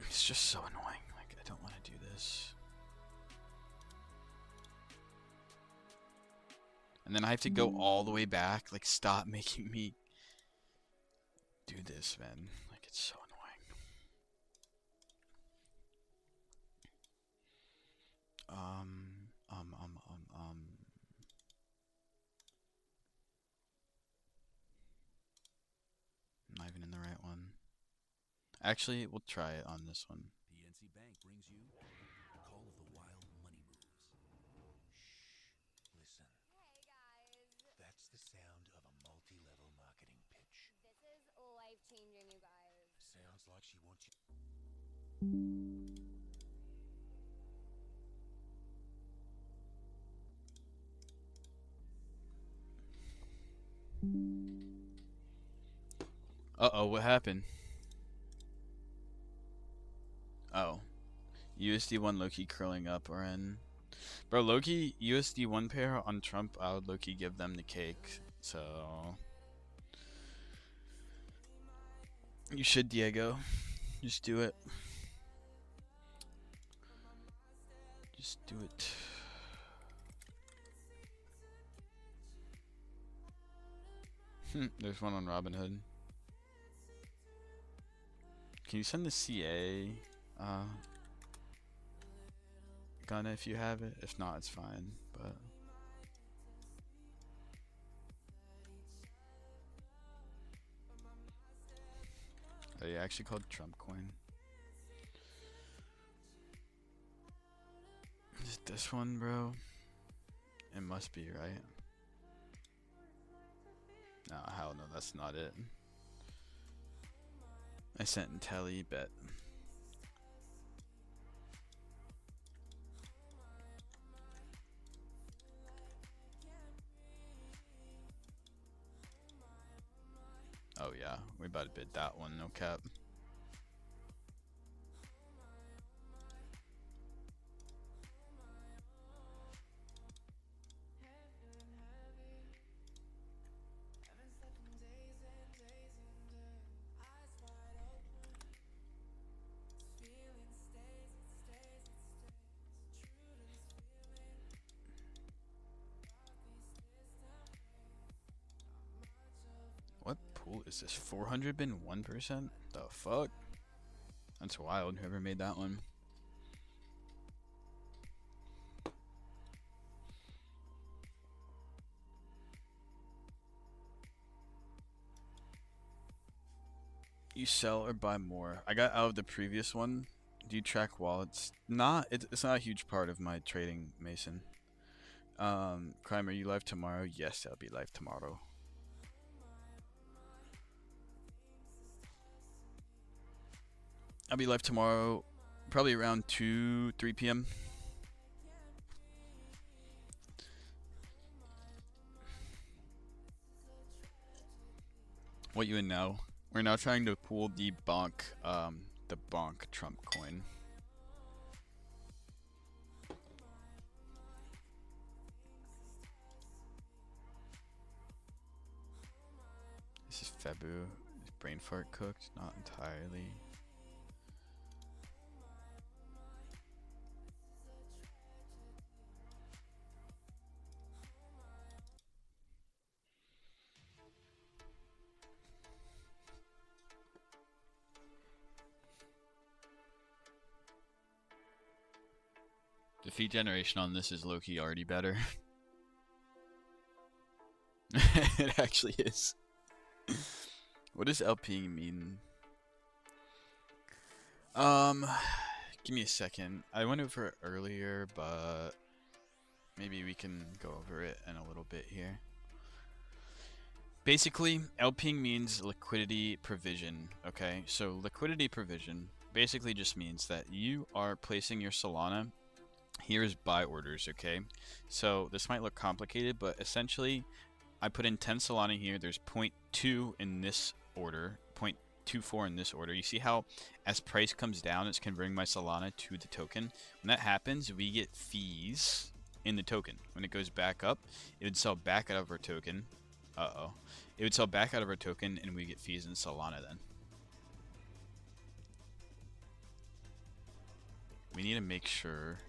It's just so annoying. Like, I don't want to do this. And then I have to go all the way back. Like, stop making me do this, man. Like, it's so annoying. I'm not even in the right one. Actually, we'll try it on this one. PNC Bank brings you the call of the wild money moves. Shh, listen. Hey guys. That's the sound of a multi-level marketing pitch. This is life-changing, you guys. Sounds like she wants you. Uh-oh, what happened? Oh. USD1 Loki curling up or in. Bro, Loki, USD1 pair on Trump, I would Loki give them the cake. So. You should, Diego. Just do it. Just do it. There's one on Robinhood. Can you send the CA Gunna if you have it? If not, it's fine. But are you actually called Trump coin? Is it this one, bro? It must be, right? No, hell no, that's not it. I sent in telly, bet. Oh yeah, we about to bid that one, no cap. What pool is this? 400 been 1%? The fuck? That's wild, whoever made that one. You sell or buy more? I got out of the previous one. Do you track wallets? It's not a huge part of my trading, Mason. Crime, are you live tomorrow? Yes, I'll be live tomorrow. I'll be live tomorrow, probably around 2, 3 p.m. What you in now? We're now trying to pull the bonk Trump coin. This is Febu. Is brain fart cooked? Not entirely. The feed generation on this is low-key already better. It actually is. What does LPing mean? Um, give me a second. I went over it earlier, but maybe we can go over it in a little bit here. Basically, LPing means liquidity provision, okay? So liquidity provision basically just means that you are placing your Solana. Here's buy orders, okay? So this might look complicated, but essentially I put in 10 Solana here. There's 0.2 in this order, 0.24 in this order. You see how as price comes down, it's converting my Solana to the token. When that happens, we get fees in the token. When it goes back up, it would sell back out of our token. It would sell back out of our token, and we get fees in Solana then. We need to make sure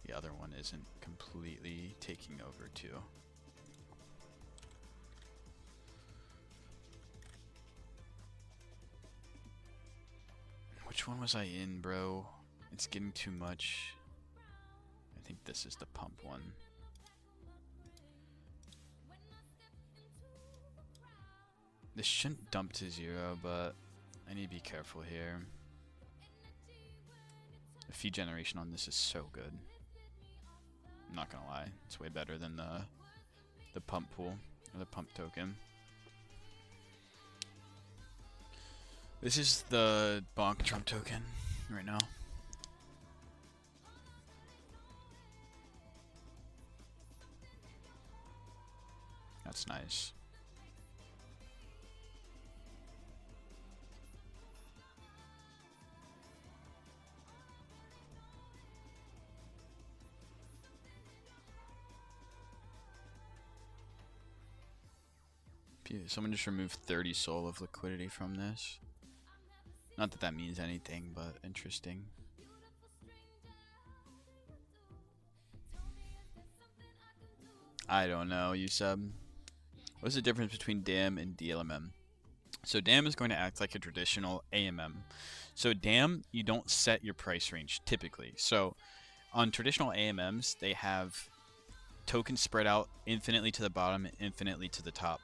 the other one isn't completely taking over too. Which one was I in, bro? It's getting too much. I think this is the pump one. This shouldn't dump to 0, but I need to be careful here. The fee generation on this is so good. I'm not gonna lie, it's way better than the pump pool or the pump token. This is the bonk Trump token right now. That's nice. Someone just removed 30 soul of liquidity from this. Not that that means anything, but interesting. I don't know, you sub. What's the difference between DAM and DLMM? So DAM is going to act like a traditional AMM. So DAM, you don't set your price range typically. So on traditional AMMs, they have tokens spread out infinitely to the bottom and infinitely to the top.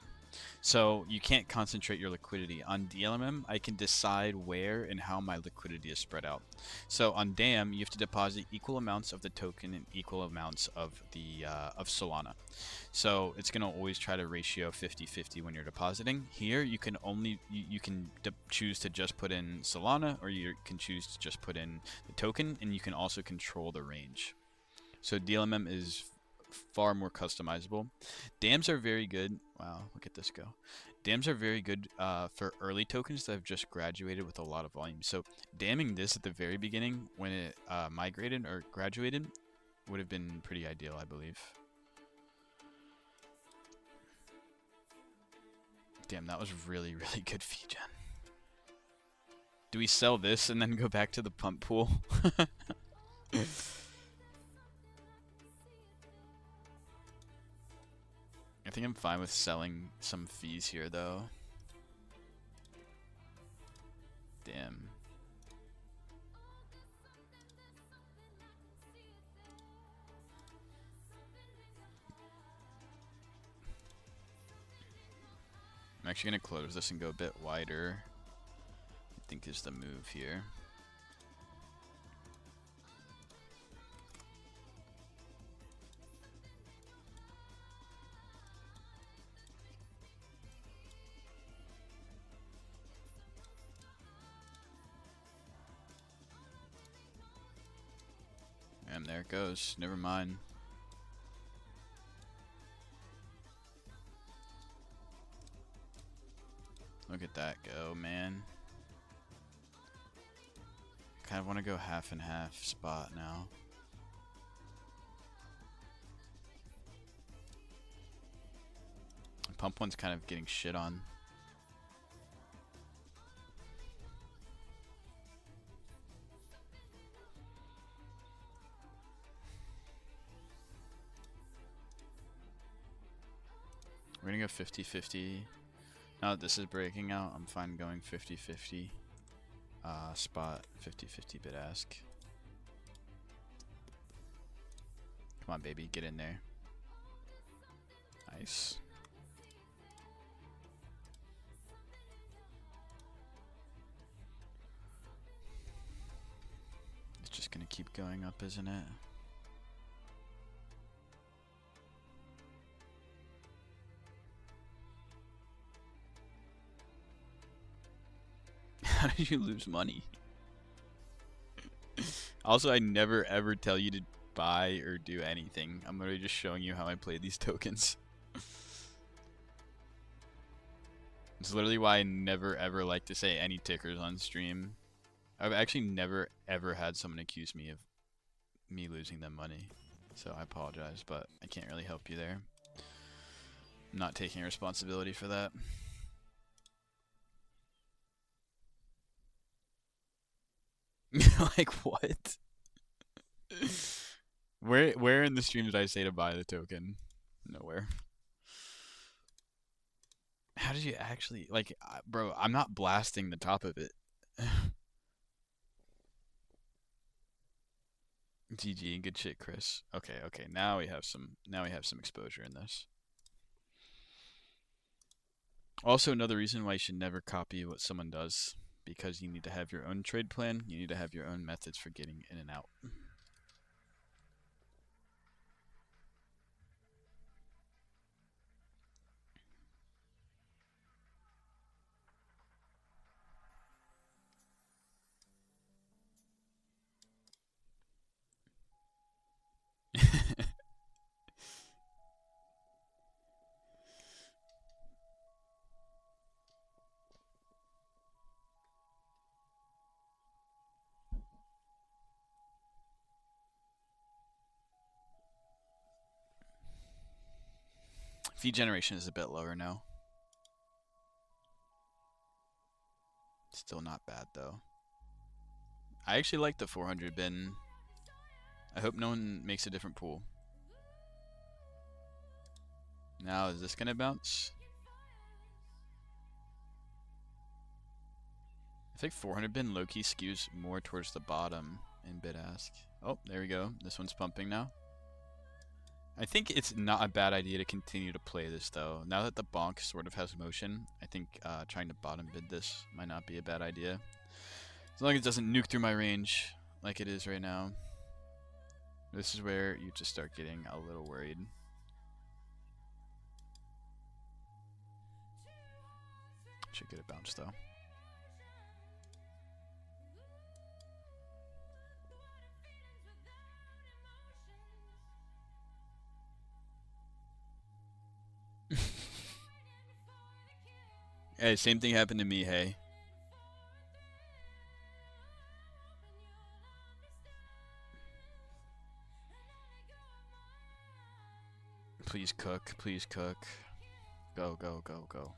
So you can't concentrate your liquidity. On DLMM, I can decide where and how my liquidity is spread out. So on DAM, you have to deposit equal amounts of the token and equal amounts of the of Solana. So it's going to always try to ratio 50-50 when you're depositing. Here, you can only you can choose to just put in Solana, or you can choose to just put in the token, and you can also control the range. So DLMM is far more customizable. DAMs are very good. Wow, look at this go. DAMs are very good for early tokens that have just graduated with a lot of volume. So damming this at the very beginning when it migrated or graduated would have been pretty ideal, I believe. Damn, that was really, really good fee gen. Do we sell this and then go back to the pump pool? I think I'm fine with selling some fees here, though. Damn. I'm actually going to close this and go a bit wider. I think is the move here. And there it goes. Never mind. Look at that go, man. Kind of want to go half and half spot now. Pump one's kind of getting shit on. We're gonna go 50-50. Now that this is breaking out, I'm fine going 50-50. Spot 50-50 bid ask. Come on, baby, get in there. Nice. going up, isn't it? How did you lose money? Also, I never ever tell you to buy or do anything. I'm literally just showing you how I play these tokens. It's literally why I never ever like to say any tickers on stream. I've actually never ever had someone accuse me of me losing them money. So I apologize, but I can't really help you there. I'm not taking responsibility for that. Like what? Where in the stream did I say to buy the token? Nowhere. How did you actually like, bro? I'm not blasting the top of it. GG, good shit, Chris. Okay, okay. Now we have some exposure in this. Also, another reason why you should never copy what someone does, because you need to have your own trade plan. You need to have your own methods for getting in and out. Feed generation is a bit lower now. Still not bad though. I actually like the 400 bin. I hope no one makes a different pool. Now, is this gonna bounce? I think 400 bin low-key skews more towards the bottom in bid ask. Oh, there we go. This one's pumping now. I think it's not a bad idea to continue to play this though. Now that the bonk sort of has motion, I think trying to bottom bid this might not be a bad idea. As long as it doesn't nuke through my range like it is right now. This is where you just start getting a little worried. Should get a bounce though. Hey, same thing happened to me, hey. Please cook, please cook. Go, go, go, go.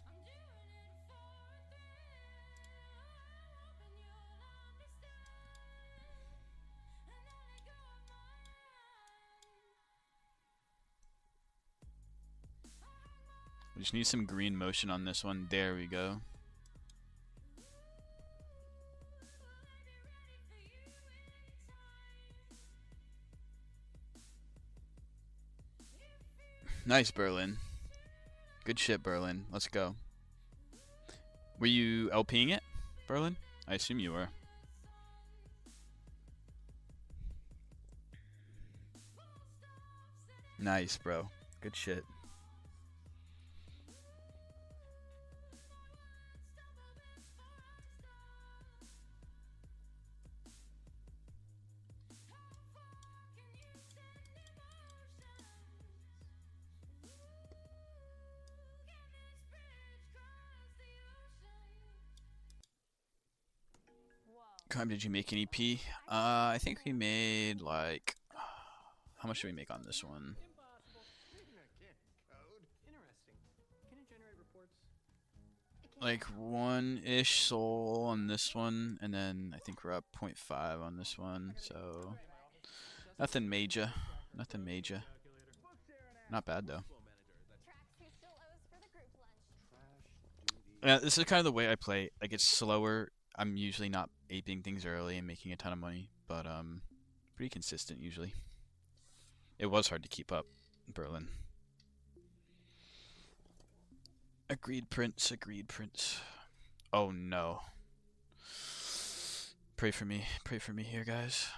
We just need some green motion on this one. There we go. Nice, Berlin. Good shit, Berlin. Let's go. Were you LPing it, Berlin? I assume you were. Nice, bro. Good shit. How did you make an EP? I think we made like, how much did we make on this one? Like 1-ish soul on this one, and then I think we're up 0.5 on this one, so nothing major. Nothing major. Not bad though. Yeah, this is kind of the way I play. Like it's slower. I'm usually not aping things early and making a ton of money, but pretty consistent usually. It was hard to keep up in Berlin. Agreed, Prince. Agreed, Prince. Oh no. Pray for me. Pray for me here, guys.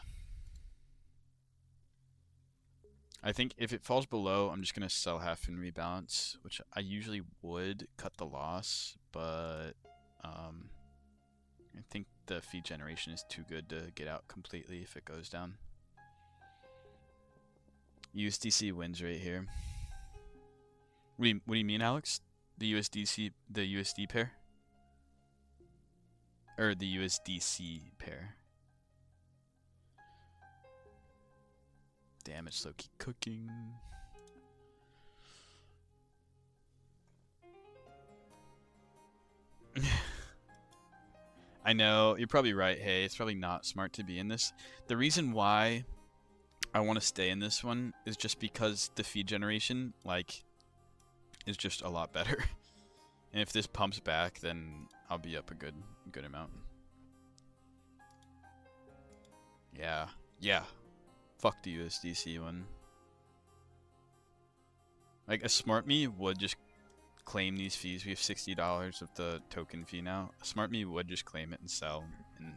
I think if it falls below, I'm just gonna sell half and rebalance, which I usually would cut the loss, but I think the fee generation is too good to get out completely if it goes down. USDC wins right here. What do you mean, Alex? The USD pair? Or the USDC pair? Damn, it's low-key cooking. I know, you're probably right. Hey, it's probably not smart to be in this. The reason why I want to stay in this one is just because the feed generation, like, is just a lot better. And if this pumps back, then I'll be up a good amount. Yeah. Fuck the USDC one. Like, a smart me would just claim these fees. We have $60 of the token fee now. A smart me would just claim it and sell and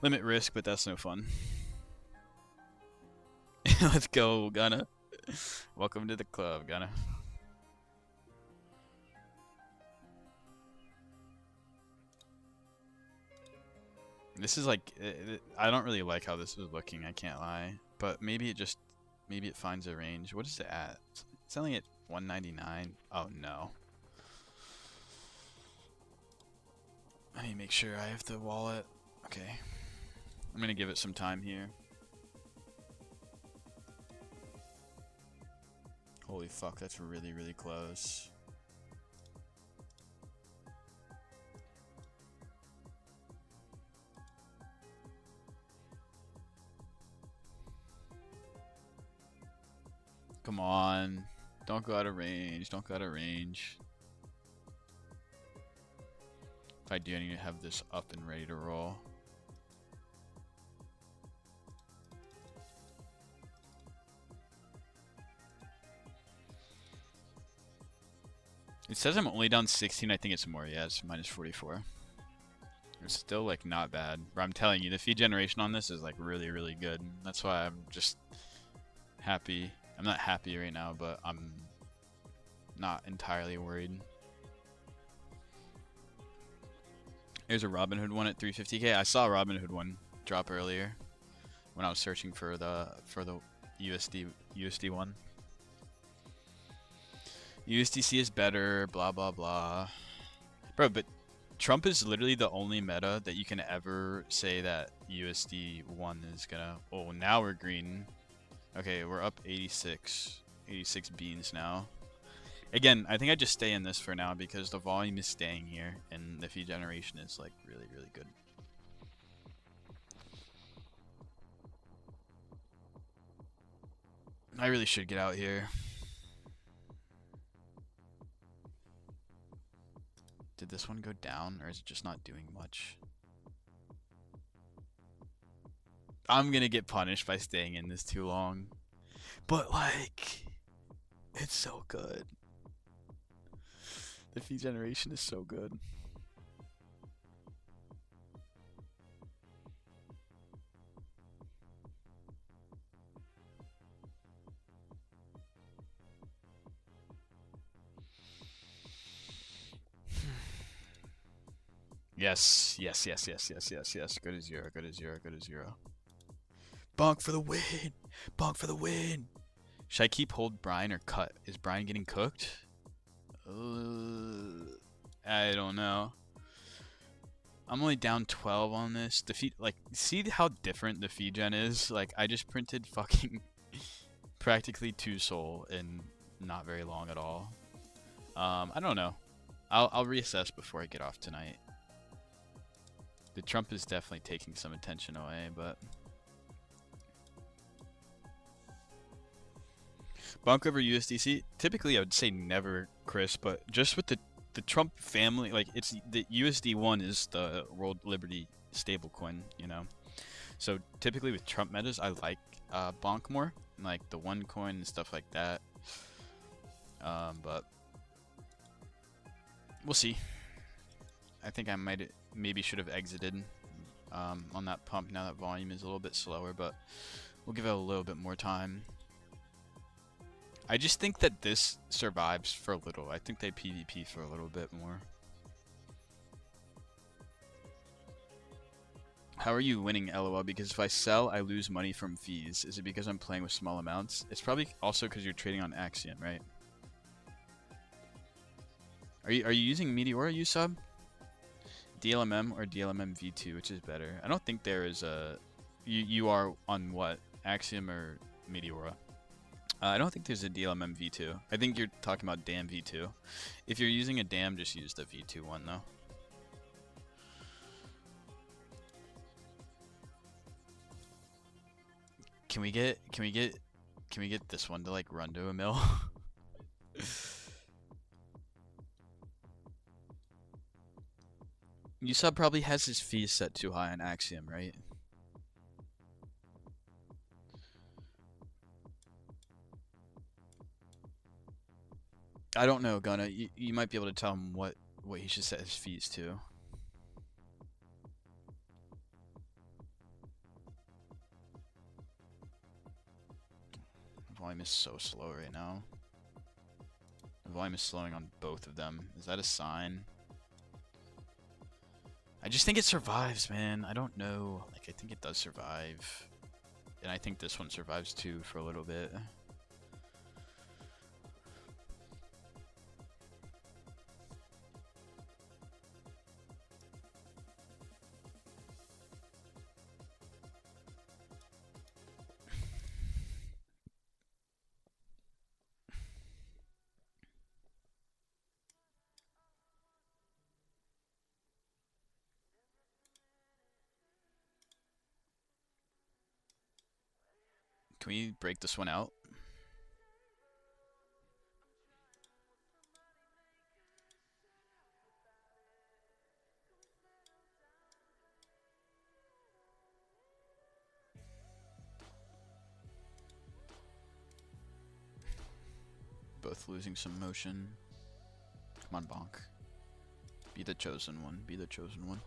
limit risk, but that's no fun. Let's go, Gunna. Welcome to the club, Gunna. This is like, I don't really like how this is looking, I can't lie. But maybe it finds a range. What is it at? It's only at 199. Oh no. I need to make sure I have the wallet. Okay. I'm gonna give it some time here. Holy fuck, that's really, really close. Come on. Don't go out of range. Don't go out of range. If I do, I need to have this up and ready to roll. It says I'm only down 16. I think it's more. Yeah, it's minus 44. It's still like not bad. But I'm telling you, the feed generation on this is like really, really good. That's why I'm just happy. I'm not happy right now, but I'm not entirely worried. There's a Robinhood one at 350k. I saw a Robinhood one drop earlier when I was searching for the USD one. USDC is better, blah blah blah. Bro, but Trump is literally the only meta that you can ever say that USD one is gonna. Oh, now we're green. Okay, we're up 86 beans now. Again, I think I just stay in this for now because the volume is staying here and the feed generation is like really, really good. I really should get out here. Did this one go down or is it just not doing much? I'm gonna get punished by staying in this too long. But like, it's so good. The feed generation is so good. Yes. Go to zero, go to zero, go to zero. Bonk for the win! Bonk for the win! Should I keep hold Brian or cut? Is Brian getting cooked? I don't know. I'm only down 12 on this. The feed, like, see how different the feed gen is? Like, I just printed fucking practically 2 soul in not very long at all. I don't know. I'll reassess before I get off tonight. The Trump is definitely taking some attention away, but Bonk over USDC. Typically, I would say never, Chris, but just with the Trump family, like it's the USD1 is the World Liberty stablecoin, you know. So typically with Trump metas, I like Bonk more, like the one coin and stuff like that. But we'll see. I think I maybe should have exited on that pump now that volume is a little bit slower, but we'll give it a little bit more time. I just think that this survives for a little. I think they PvP for a little bit more. How are you winning, LOL? Because if I sell, I lose money from fees. Is it because I'm playing with small amounts? It's probably also because you're trading on Axiom, right? Are you using Meteora, you sub? DLMM or DLMM V2, which is better? I don't think there is a... You are on what? Axiom or Meteora? I don't think there's a DLMM V2. I think you're talking about DAM V2. If you're using a DAM, just use the V2 one, though. Can we get this one to like run to a mill? Usub probably has his fees set too high on Axiom, right? I don't know, Gunna. You might be able to tell him what he should set his fees to. Volume is so slow right now. The volume is slowing on both of them. Is that a sign? I just think it survives, man. I don't know. Like, I think it does survive. And I think this one survives too for a little bit. Can we break this one out? Both losing some motion. Come on, Bonk. Be the chosen one. Be the chosen one.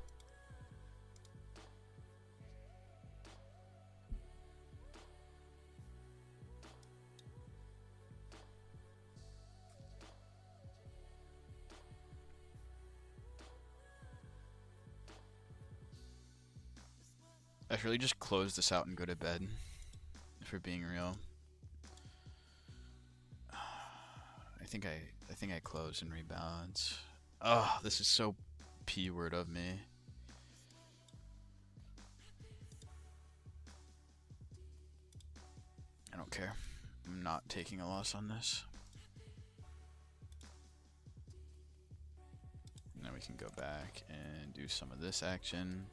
I should really just close this out and go to bed, if we're being real. I think I close and rebalance. Oh, this is so P word of me. I don't care. I'm not taking a loss on this. And then we can go back and do some of this action.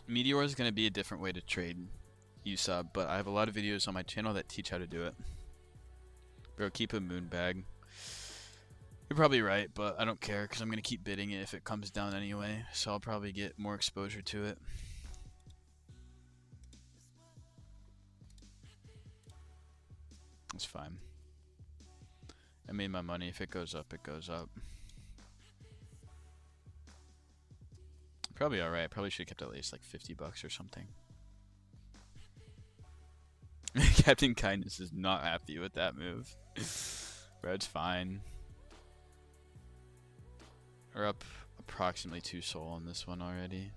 Meteor is going to be a different way to trade USub, but I have a lot of videos on my channel that teach how to do it. Bro, keep a moon bag. You're probably right, but I don't care because I'm going to keep bidding it if it comes down anyway, so I'll probably get more exposure to it. It's fine. I made my money. If it goes up, it goes up. Probably alright. Probably should have kept at least like 50 bucks or something. Captain Kindness is not happy with that move. Bro, it's fine. We're up approximately 2 soul on this one already.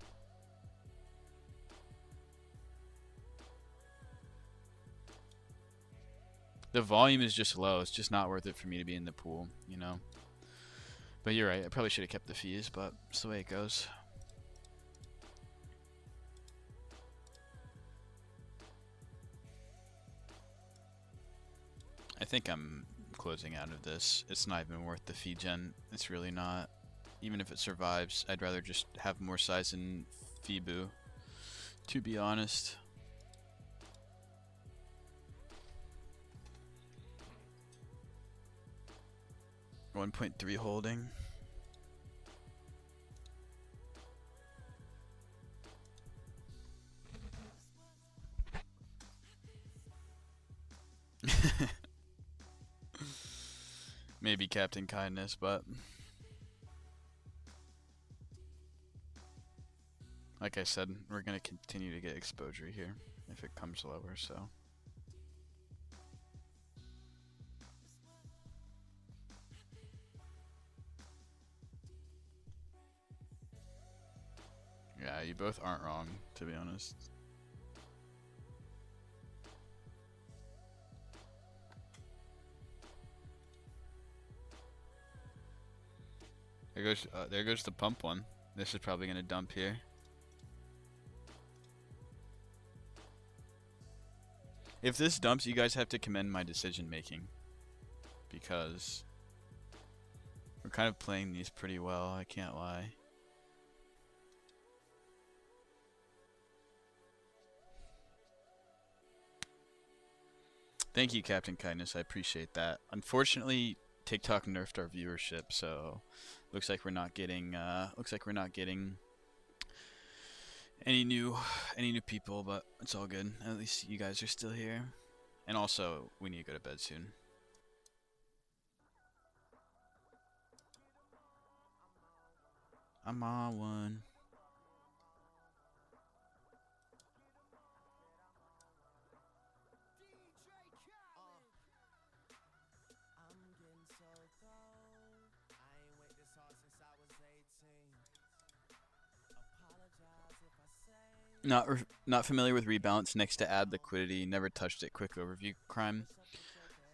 The volume is just low. It's just not worth it for me to be in the pool, you know? But you're right. I probably should have kept the fees, but it's the way it goes. I think I'm closing out of this. It's not even worth the fee gen. It's really not. Even if it survives, I'd rather just have more size in Febu, to be honest. $1.3 holding. maybe Captain Kindness, but like I said, we're gonna continue to get exposure here if it comes lower, so. Yeah, you both aren't wrong, to be honest. There goes the pump one. This is probably gonna dump here. If this dumps, you guys have to commend my decision making, because we're kind of playing these pretty well, I can't lie. Thank you, Captain Kindness, I appreciate that. Unfortunately, TikTok nerfed our viewership, so looks like we're not getting any new people, but it's all good. At least you guys are still here. And also, we need to go to bed soon. I'm on one. Not familiar with rebalance next to add liquidity. Never touched it. Quick overview. Crime.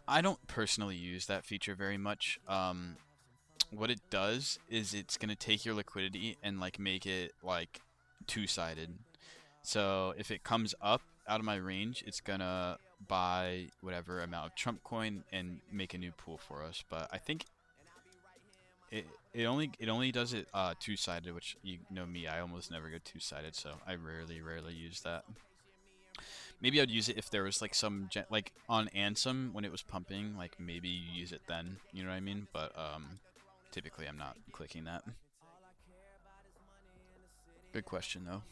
I don't personally use that feature very much. What it does is it's gonna take your liquidity and like make it like two-sided. So if it comes up out of my range, it's gonna buy whatever amount of Trump coin and make a new pool for us. But I think it only does it two-sided, which you know me, I almost never go two-sided, so I rarely use that. Maybe I'd use it if there was like some like on ANSEM when it was pumping, like maybe you use it then, you know what I mean? But typically I'm not clicking that. Good question though.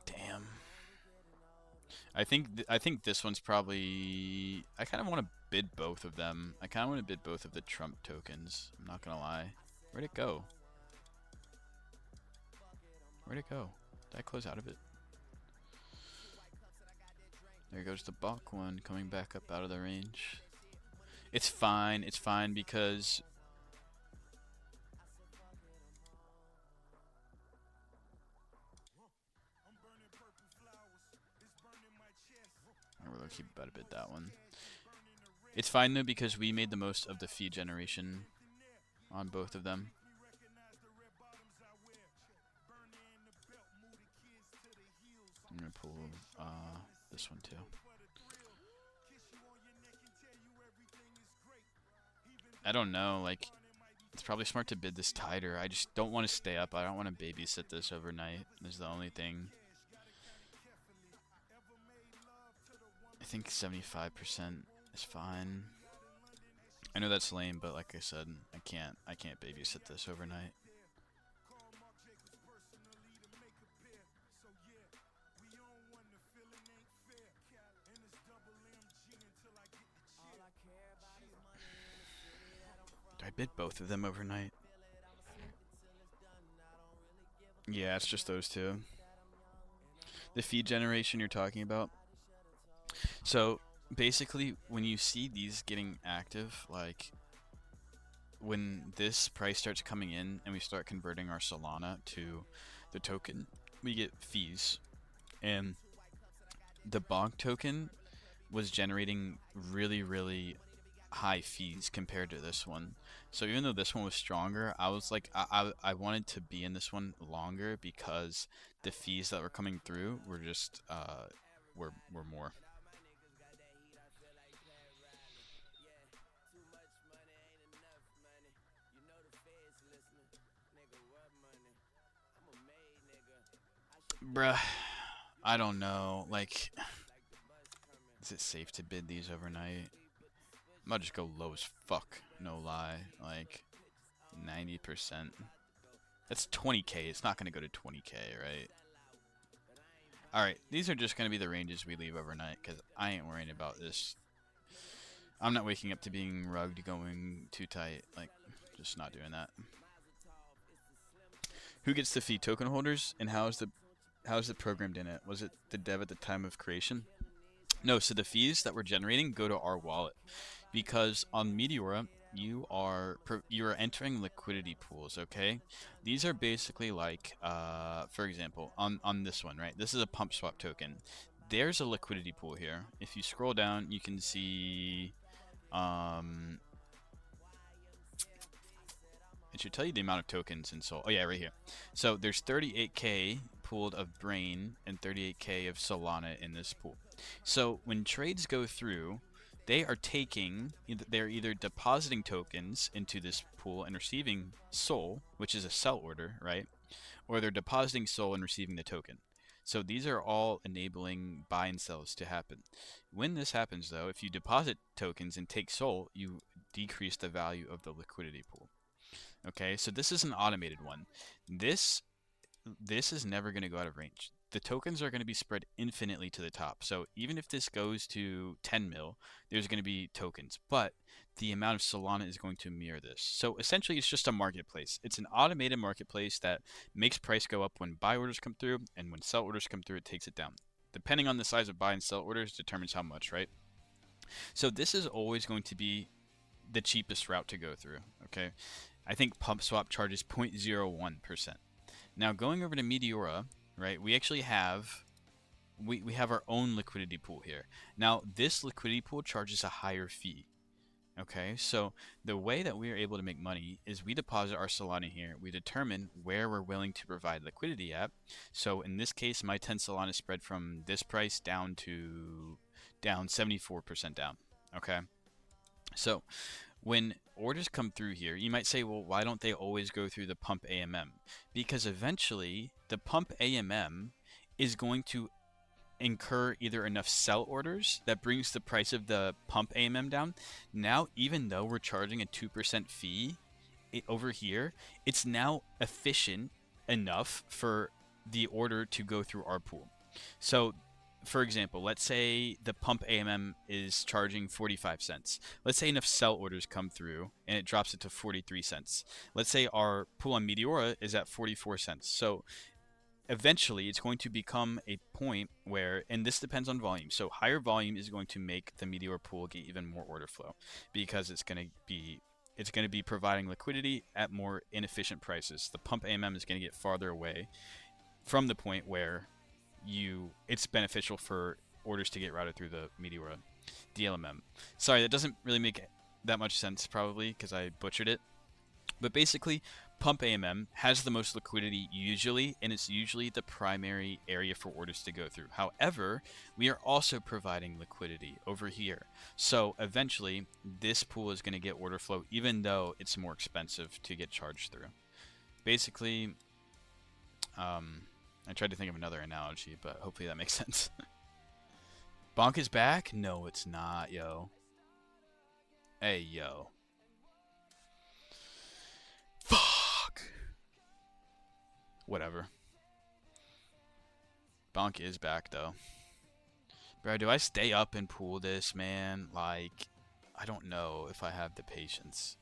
Damn. I think this one's probably. I kind of want to bid both of them. I kind of want to bid both of the Trump tokens. I'm not gonna lie. Where'd it go? Where'd it go? Did I close out of it? There goes the Bach one coming back up out of the range. It's fine. It's fine because. We'll keep about to bid that one. It's fine though because we made the most of the fee generation on both of them. I'm gonna pull this one too. I don't know, like it's probably smart to bid this tighter. I just don't want to stay up. I don't want to babysit this overnight. Is the only thing. I think 75% is fine. I know that's lame, but like I said, I can't babysit this overnight. Do I bid both of them overnight? Yeah, it's just those two. The feed generation you're talking about. So basically, when you see these getting active, like when this price starts coming in and we start converting our Solana to the token, we get fees. And the Bonk token was generating really high fees compared to this one. So even though this one was stronger, I was like, I wanted to be in this one longer because the fees that were coming through were just were more. Bruh, I don't know. Like, is it safe to bid these overnight? I might just go low as fuck, no lie. Like, 90%. That's 20k. It's not gonna go to 20k, right? Alright, these are just going to be the ranges we leave overnight, because I ain't worrying about this. I'm not waking up to being rugged going too tight. Like, just not doing that. Who gets the fee? Token holders? And how is the programmed in it? Was it the dev at the time of creation? No, so the fees that we're generating go to our wallet. Because on Meteora, you are entering liquidity pools, okay? These are basically like, for example, on this one, right? This is a pump swap token. There's a liquidity pool here. If you scroll down, you can see, it should tell you the amount of tokens in Sol. Oh yeah, right here. So there's 38k pooled of Brain and 38k of Solana in this pool. So when trades go through, they are they're either depositing tokens into this pool and receiving Sol, which is a sell order, right? Or they're depositing Sol and receiving the token. So these are all enabling buy and sells to happen. When this happens though, if you deposit tokens and take Sol, you decrease the value of the liquidity pool. Okay, so this is an automated one. This is never going to go out of range. The tokens are going to be spread infinitely to the top. So even if this goes to 10 mil, there's going to be tokens. But the amount of Solana is going to mirror this. So essentially, it's just a marketplace. It's an automated marketplace that makes price go up when buy orders come through, and when sell orders come through, it takes it down. Depending on the size of buy and sell orders determines how much, right? So this is always going to be the cheapest route to go through, okay? I think PumpSwap charges 0.01%. Now going over to Meteora, right, we actually have we have our own liquidity pool here. Now this liquidity pool charges a higher fee. Okay, so the way that we are able to make money is we deposit our Solana here. We determine where we're willing to provide liquidity at. So in this case, my 10 Solana spread from this price down 74% down. Okay, so when orders come through here, you might say, well, why don't they always go through the pump AMM? Because eventually the pump AMM is going to incur either enough sell orders that brings the price of the pump AMM down. Now, even though we're charging a 2% fee over here, it's now efficient enough for the order to go through our pool. So for example, let's say the pump AMM is charging 45 cents. Let's say enough sell orders come through and it drops it to 43 cents. Let's say our pool on Meteora is at 44 cents. So eventually it's going to become a point where, and this depends on volume, so higher volume is going to make the Meteor pool get even more order flow because it's going to be providing liquidity at more inefficient prices. The pump AMM is going to get farther away from the point where it's beneficial for orders to get routed through the Meteora DLMM. Sorry, that doesn't really make that much sense probably because I butchered it. But basically, pump AMM has the most liquidity usually, and it's usually the primary area for orders to go through. However, we are also providing liquidity over here. So eventually, this pool is going to get order flow even though it's more expensive to get charged through. Basically, I tried to think of another analogy, but hopefully that makes sense. Bonk is back? No, it's not, yo. Hey, yo. Fuck. Whatever. Bonk is back, though. Bro, do I stay up and pool this, man? Like, I don't know if I have the patience.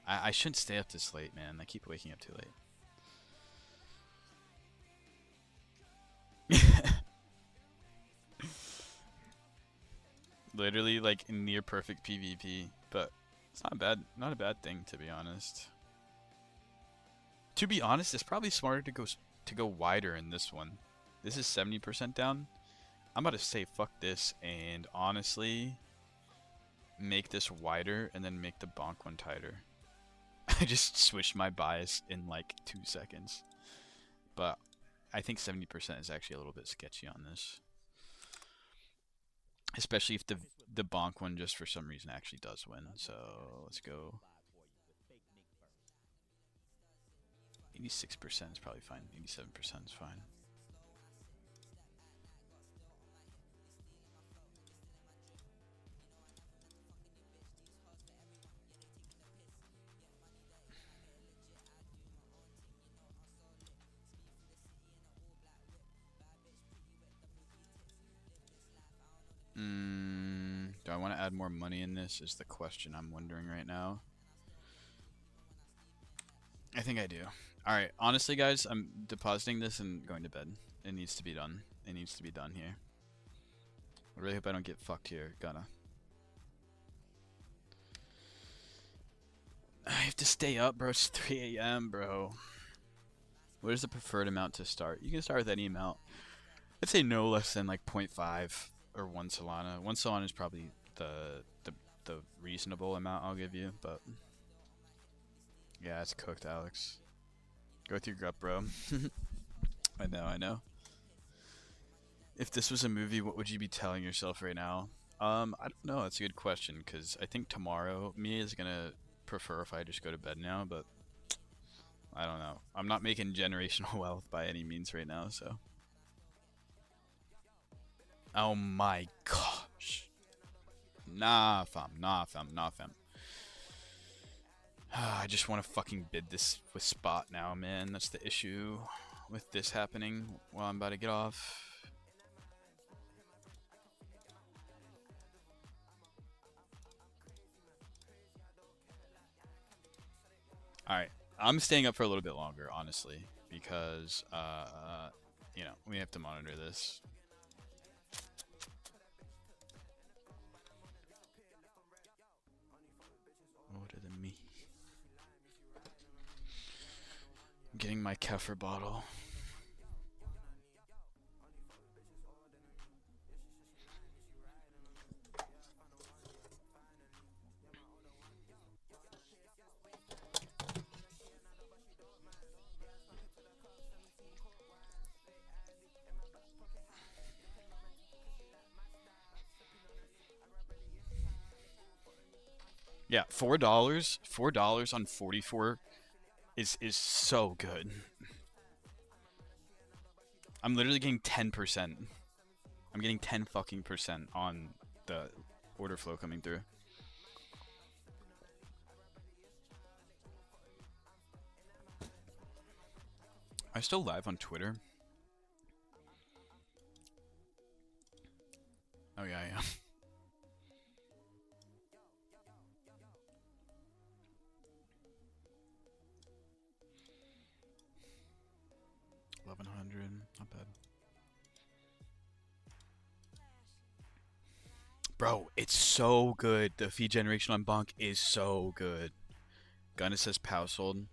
I shouldn't stay up this late, man. I keep waking up too late. Literally like near perfect PvP, but it's not a bad thing to be honest. To be honest, it's probably smarter to go wider in this one. This is 70% down. I'm about to say fuck this and honestly make this wider and then make the bonk one tighter. I just switched my bias in like 2 seconds. But I think 70% is actually a little bit sketchy on this. Especially if the bonk one just for some reason actually does win. So let's go. 86% is probably fine. 87% is fine. Do I want to add more money in this is the question I'm wondering right now. I think I do. Alright, honestly guys, I'm depositing this and going to bed. It needs to be done. It needs to be done here. I really hope I don't get fucked here. Gonna. I have to stay up, bro. It's 3 a.m., bro. What is the preferred amount to start? You can start with any amount. I'd say no less than like 0.5 or 1 Solana. 1 Solana is probably the reasonable amount I'll give you, but yeah, it's cooked, Alex. Go with your gut, bro. I know, I know. If this was a movie, what would you be telling yourself right now? I don't know. That's a good question, because I think tomorrow, Mia is gonna prefer if I just go to bed now, but I don't know. I'm not making generational wealth by any means right now, so. Oh my gosh. Nah, fam. Nah, fam. Nah, fam. I just want to fucking bid this with Spot now, man. That's the issue with this happening while I'm about to get off. Alright. I'm staying up for a little bit longer, honestly, because, you know, we have to monitor this. Order than me. I'm getting my kefir bottle. Yeah, $4. $4 on 44 is so good. I'm literally getting 10%. I'm getting 10 fucking percent on the order flow coming through. Am I still live on Twitter? Oh yeah, I am. $1,100, not bad. Bro, it's so good. The fee generation on Bonk is so good. Gunna says pow sold.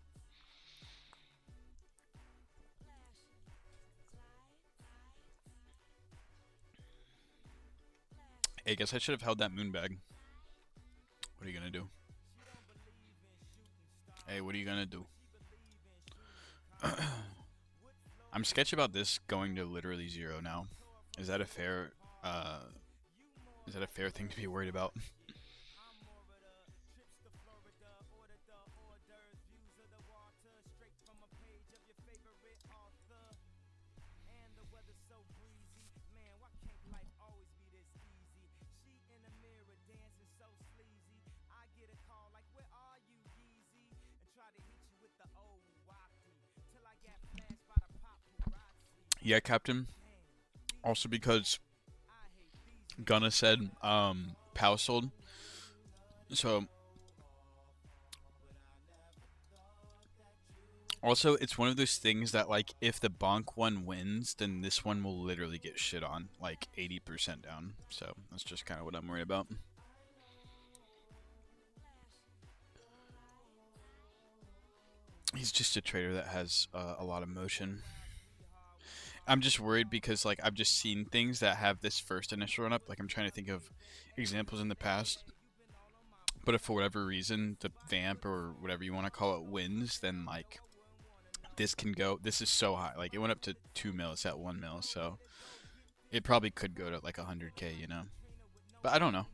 Hey, I guess I should have held that moon bag. What are you gonna do? Hey, what are you gonna do? I'm sketchy about this going to literally 0 now. Is that a fair thing to be worried about? Yeah, Captain. Also because Gunna said pow sold. So also it's one of those things that like if the bonk one wins, then this one will literally get shit on, like 80% down. So that's just kind of what I'm worried about. He's just a trader that has a lot of motion. I'm just worried because like I've just seen things that have this first initial run up. Like I'm trying to think of examples in the past. But if for whatever reason the vamp or whatever you want to call it wins, then like this can go. This is so high. Like it went up to 2 mils at 1 mil, so it probably could go to like 100K, you know. But I don't know.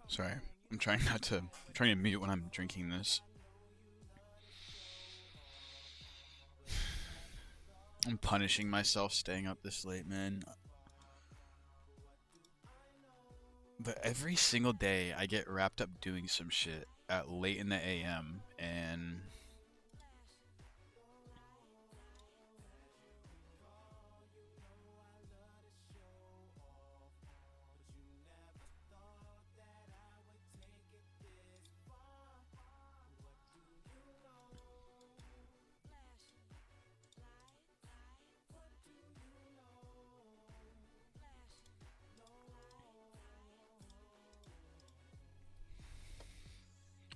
Sorry, I'm trying to mute when I'm drinking this. I'm punishing myself staying up this late, man. But every single day I get wrapped up doing some shit at late in the AM, and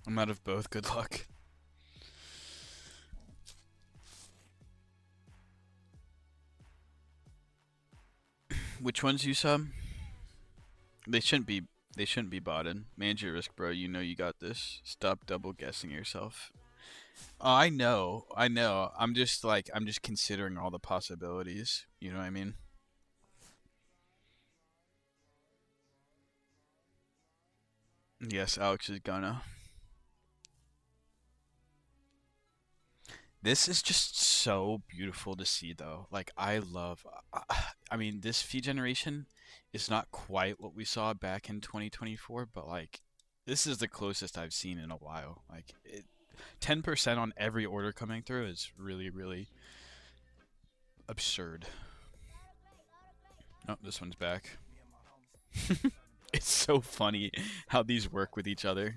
I'm out of both. Good luck. Which ones you sub? They shouldn't be. They shouldn't be botted. Manage your risk, bro. You know you got this. Stop double guessing yourself. Oh, I know. I know. I'm just like I'm just considering all the possibilities. You know what I mean? Yes, Alex is gonna. This is just so beautiful to see, though. Like, I love. I mean, this feed generation is not quite what we saw back in 2024, but like, this is the closest I've seen in a while. Like, 10% on every order coming through is really, really absurd. Oh, this one's back. It's so funny how these work with each other.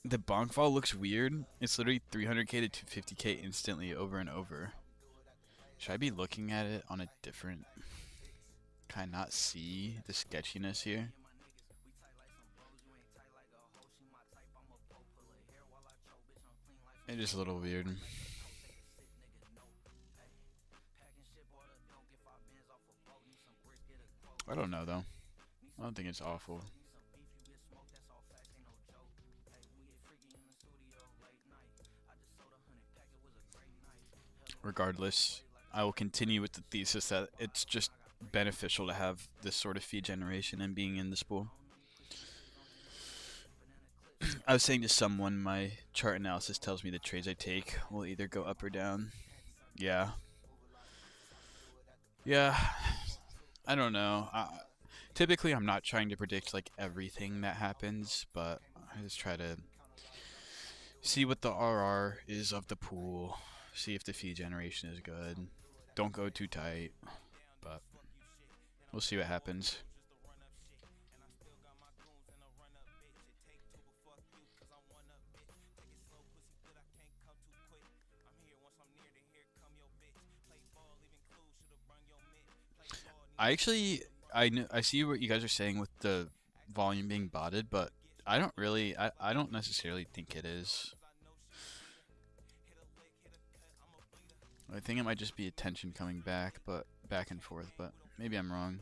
The bonk fall looks weird. It's literally 300k to 250k instantly over and over. Should I be looking at it on a different... Can I not see the sketchiness here? It is a little weird. I don't know though. I don't think it's awful. Regardless, I will continue with the thesis that it's just beneficial to have this sort of feed generation and being in this pool. I was saying to someone, my chart analysis tells me the trades I take will either go up or down. Yeah. Yeah. I don't know. Typically, I'm not trying to predict like everything that happens, but I just try to see what the RR is of the pool, see if the feed generation is good. Don't go too tight, but we'll see what happens. I actually, I see what you guys are saying with the volume being botted, but I don't really, I don't necessarily think it is. I think it might just be attention coming back, but back and forth, but maybe I'm wrong.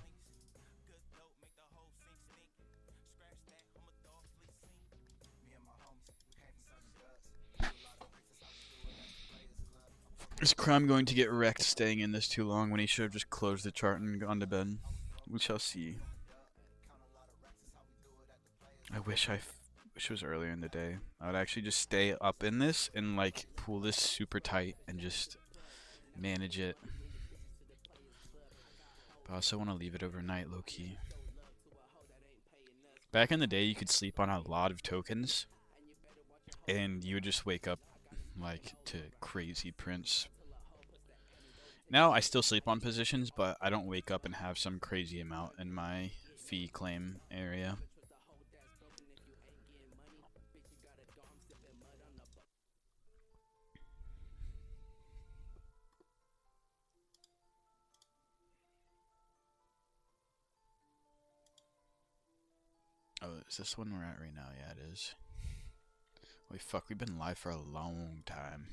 Is Crumb going to get wrecked staying in this too long when he should have just closed the chart and gone to bed? We shall see. I wish wish it was earlier in the day. I would actually just stay up in this and like pull this super tight and just manage it. But I also want to leave it overnight low key. Back in the day, you could sleep on a lot of tokens, and you would just wake up like to crazy prints. Now I still sleep on positions, but I don't wake up and have some crazy amount in my fee claim area. Oh, is this one we're at right now? Yeah, it is. Holy fuck, we've been live for a long time.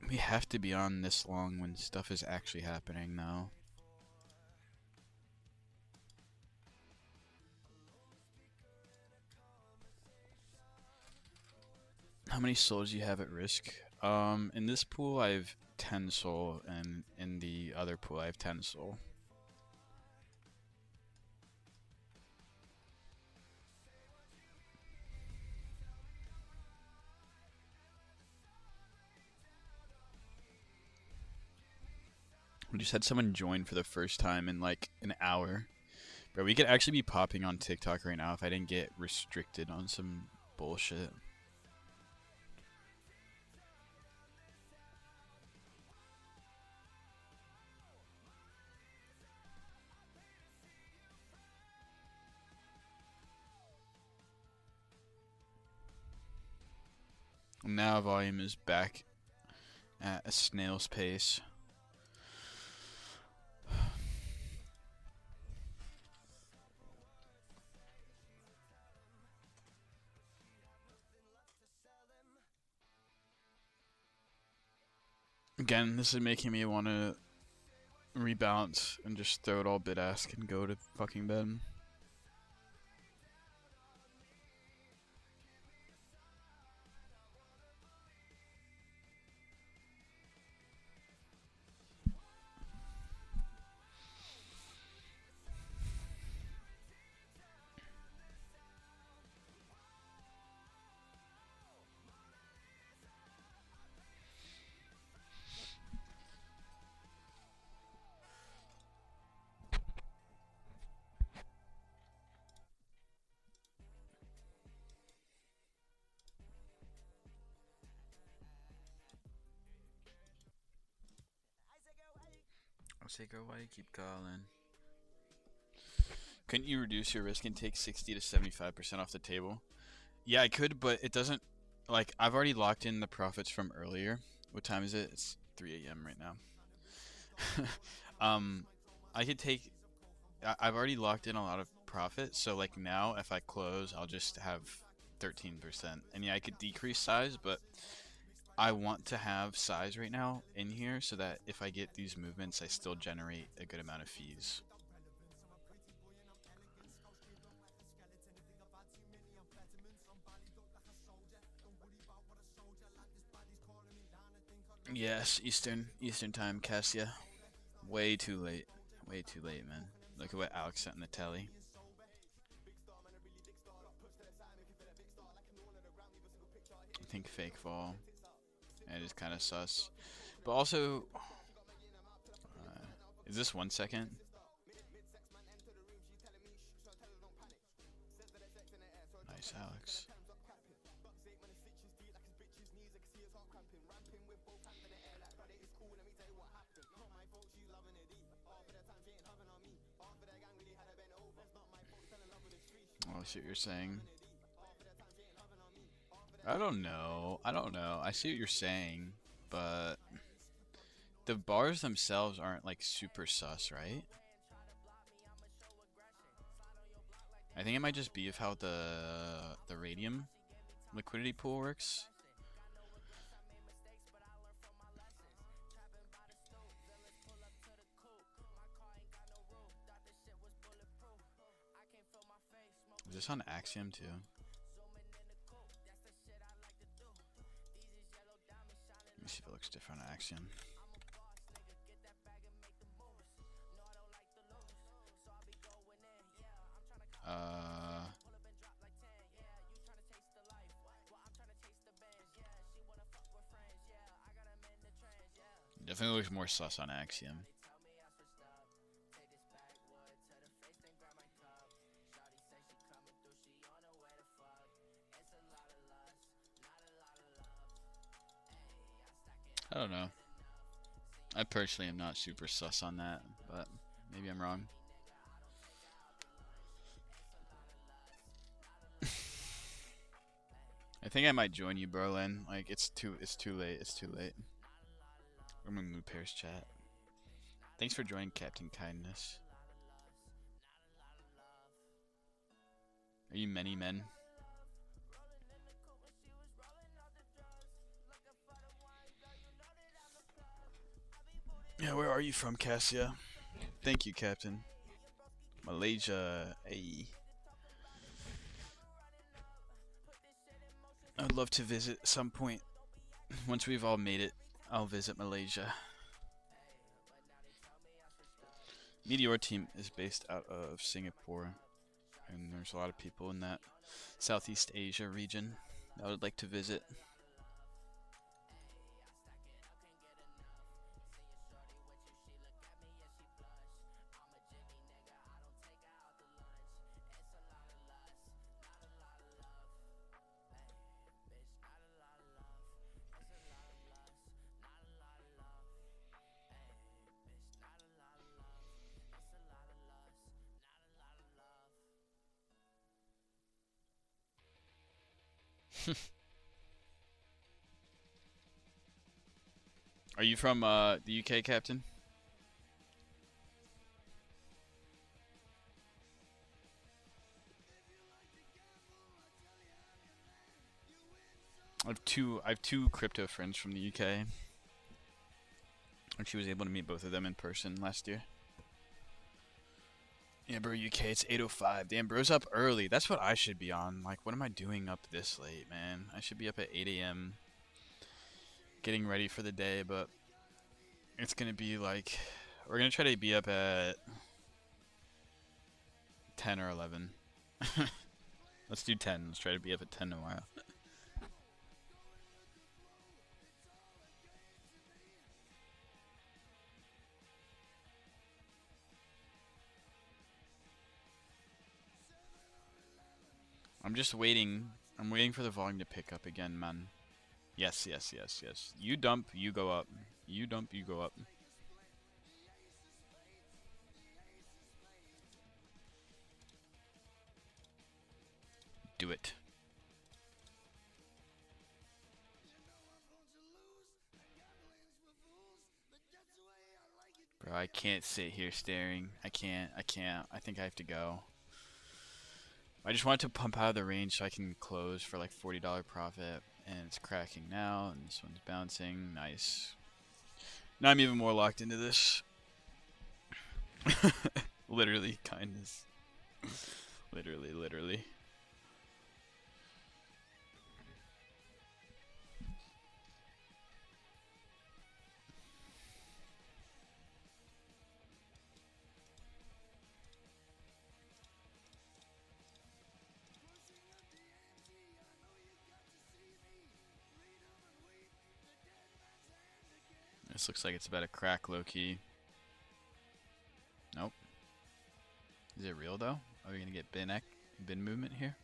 We have to be on this long when stuff is actually happening now. How many souls do you have at risk? In this pool I have 10 soul, and in the other pool I have 10 soul. We just had someone join for the first time in like an hour. Bro, we could actually be popping on TikTok right now if I didn't get restricted on some bullshit. Now volume is back at a snail's pace. Again, this is making me want to rebalance and just throw it all bid-ask and go to fucking bed. I'll say, girl, why do you keep calling? Couldn't you reduce your risk and take 60 to 75% off the table? Yeah, I could, but it doesn't. Like, I've already locked in the profits from earlier. What time is it? It's 3 a.m. right now. I could take. I've already locked in a lot of profit, so like now, if I close, I'll just have 13%. And yeah, I could decrease size, but I want to have size right now in here so that if I get these movements, I still generate a good amount of fees. Yes, Eastern time, Cassia. Way too late. Way too late, man. Look at what Alex sent in the telly. I think fake fall. It is kind of sus. But also, is this 1 second? Nice, Alex. Oh, I see what you're saying. I don't know. I see what you're saying, but the bars themselves aren't like super sus, right? I think it might just be of how the radium liquidity pool works. Is this on Axiom too? Let me see if it looks different on Axiom. Definitely looks more sus on Axiom. I don't know. I personally am not super sus on that, but maybe I'm wrong. I think I might join you, Berlin. Like it's too late. It's too late. I'm gonna move Paris chat. Thanks for joining, Captain Kindness. Are you many men? Yeah, where are you from, Cassia? Thank you, Captain. Malaysia, hey. I'd love to visit at some point. Once we've all made it, I'll visit Malaysia. Meteor team is based out of Singapore, and there's a lot of people in that Southeast Asia region that I would like to visit. Are you from the UK, Captain? I have two crypto friends from the UK. And she was able to meet both of them in person last year. Yeah, bro, UK, it's 8:05. Damn, bro's up early. That's what I should be on. Like, what am I doing up this late, man? I should be up at 8 a.m. getting ready for the day, but it's gonna be like, we're gonna try to be up at 10 or 11. Let's do 10. Let's try to be up at 10 tomorrow. I'm just waiting. I'm waiting for the volume to pick up again, man. Yes, yes, yes, yes. You dump, you go up. You dump, you go up. Do it. Bro, I can't sit here staring. I can't. I think I have to go. I just want to pump out of the range so I can close for like $40 profit. And it's cracking now, and this one's bouncing. Nice. Now I'm even more locked into this. Literally, kindness. Literally, literally. This looks like it's about to crack low-key. Nope. Is it real though? Are we gonna get bin movement here?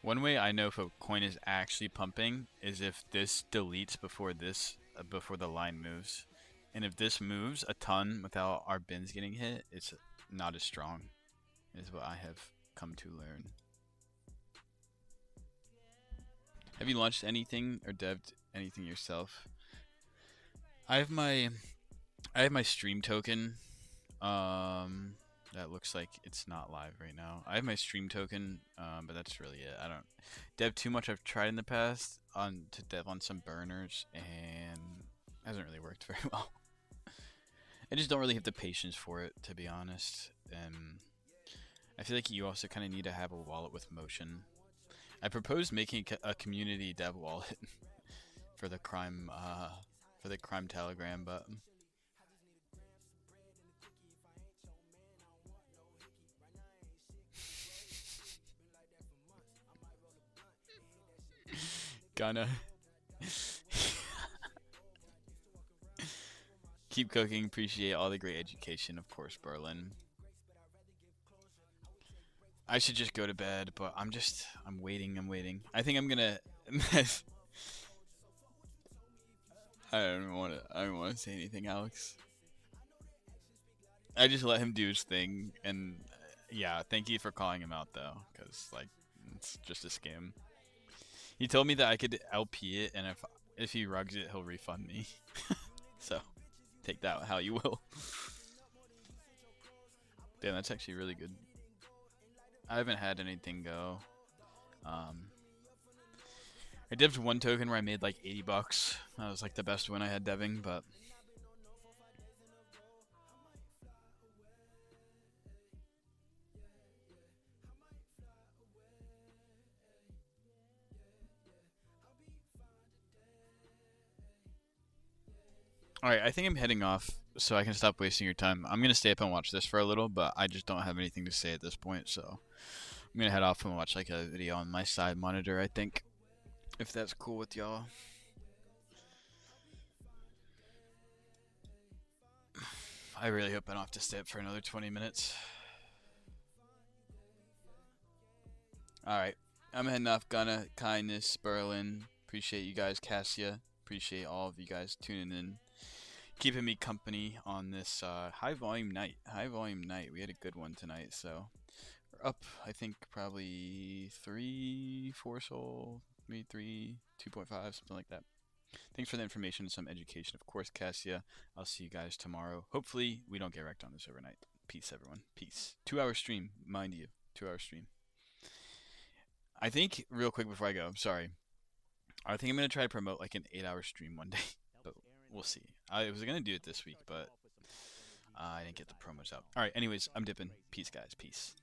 One way I know if a coin is actually pumping is if this deletes before this before the line moves. And if this moves a ton without our bins getting hit, it's not as strong, is what I have come to learn. Have you launched anything or devved anything yourself? I have my stream token. That looks like it's not live right now. I have my stream token, but that's really it. I don't dev too much. I've tried in the past to dev on some burners, and hasn't really worked very well. I just don't really have the patience for it, to be honest. And I feel like you also kind of need to have a wallet with motion. I proposed making a community dev wallet for the crime telegram, but gonna keep cooking. Appreciate all the great education, of course, Berlin. I should just go to bed, but I'm waiting. I think I'm gonna. I don't want to say anything, Alex. I just let him do his thing, and yeah, thank you for calling him out though, because like it's just a scam. He told me that I could LP it, and if he rugs it, he'll refund me. So take that how you will. Damn, that's actually really good. I haven't had anything go. I devved one token where I made like 80 bucks. That was like the best win I had deving, but alright, I think I'm heading off so I can stop wasting your time. I'm gonna stay up and watch this for a little, but I just don't have anything to say at this point, so I'm gonna head off and watch like a video on my side monitor, I think. If that's cool with y'all. I really hope I don't have to stay up for another 20 minutes. Alright. I'm heading off. Gunna, Kindness, Berlin. Appreciate you guys, Cassia. Appreciate all of you guys tuning in. Keeping me company on this high volume night. We had a good one tonight, so We're up, I think, probably 3, 4 soul, maybe 3, 2.5, something like that. Thanks for the information and some education. Of course, Cassia. I'll see you guys tomorrow. Hopefully, we don't get wrecked on this overnight. Peace, everyone. Peace. 2-hour stream, mind you. 2-hour stream. I think, real quick before I go, sorry. I think I'm going to try to promote like an 8-hour stream one day. But we'll see. I was going to do it this week, but I didn't get the promos out. Alright, anyways, I'm dipping. Peace, guys. Peace.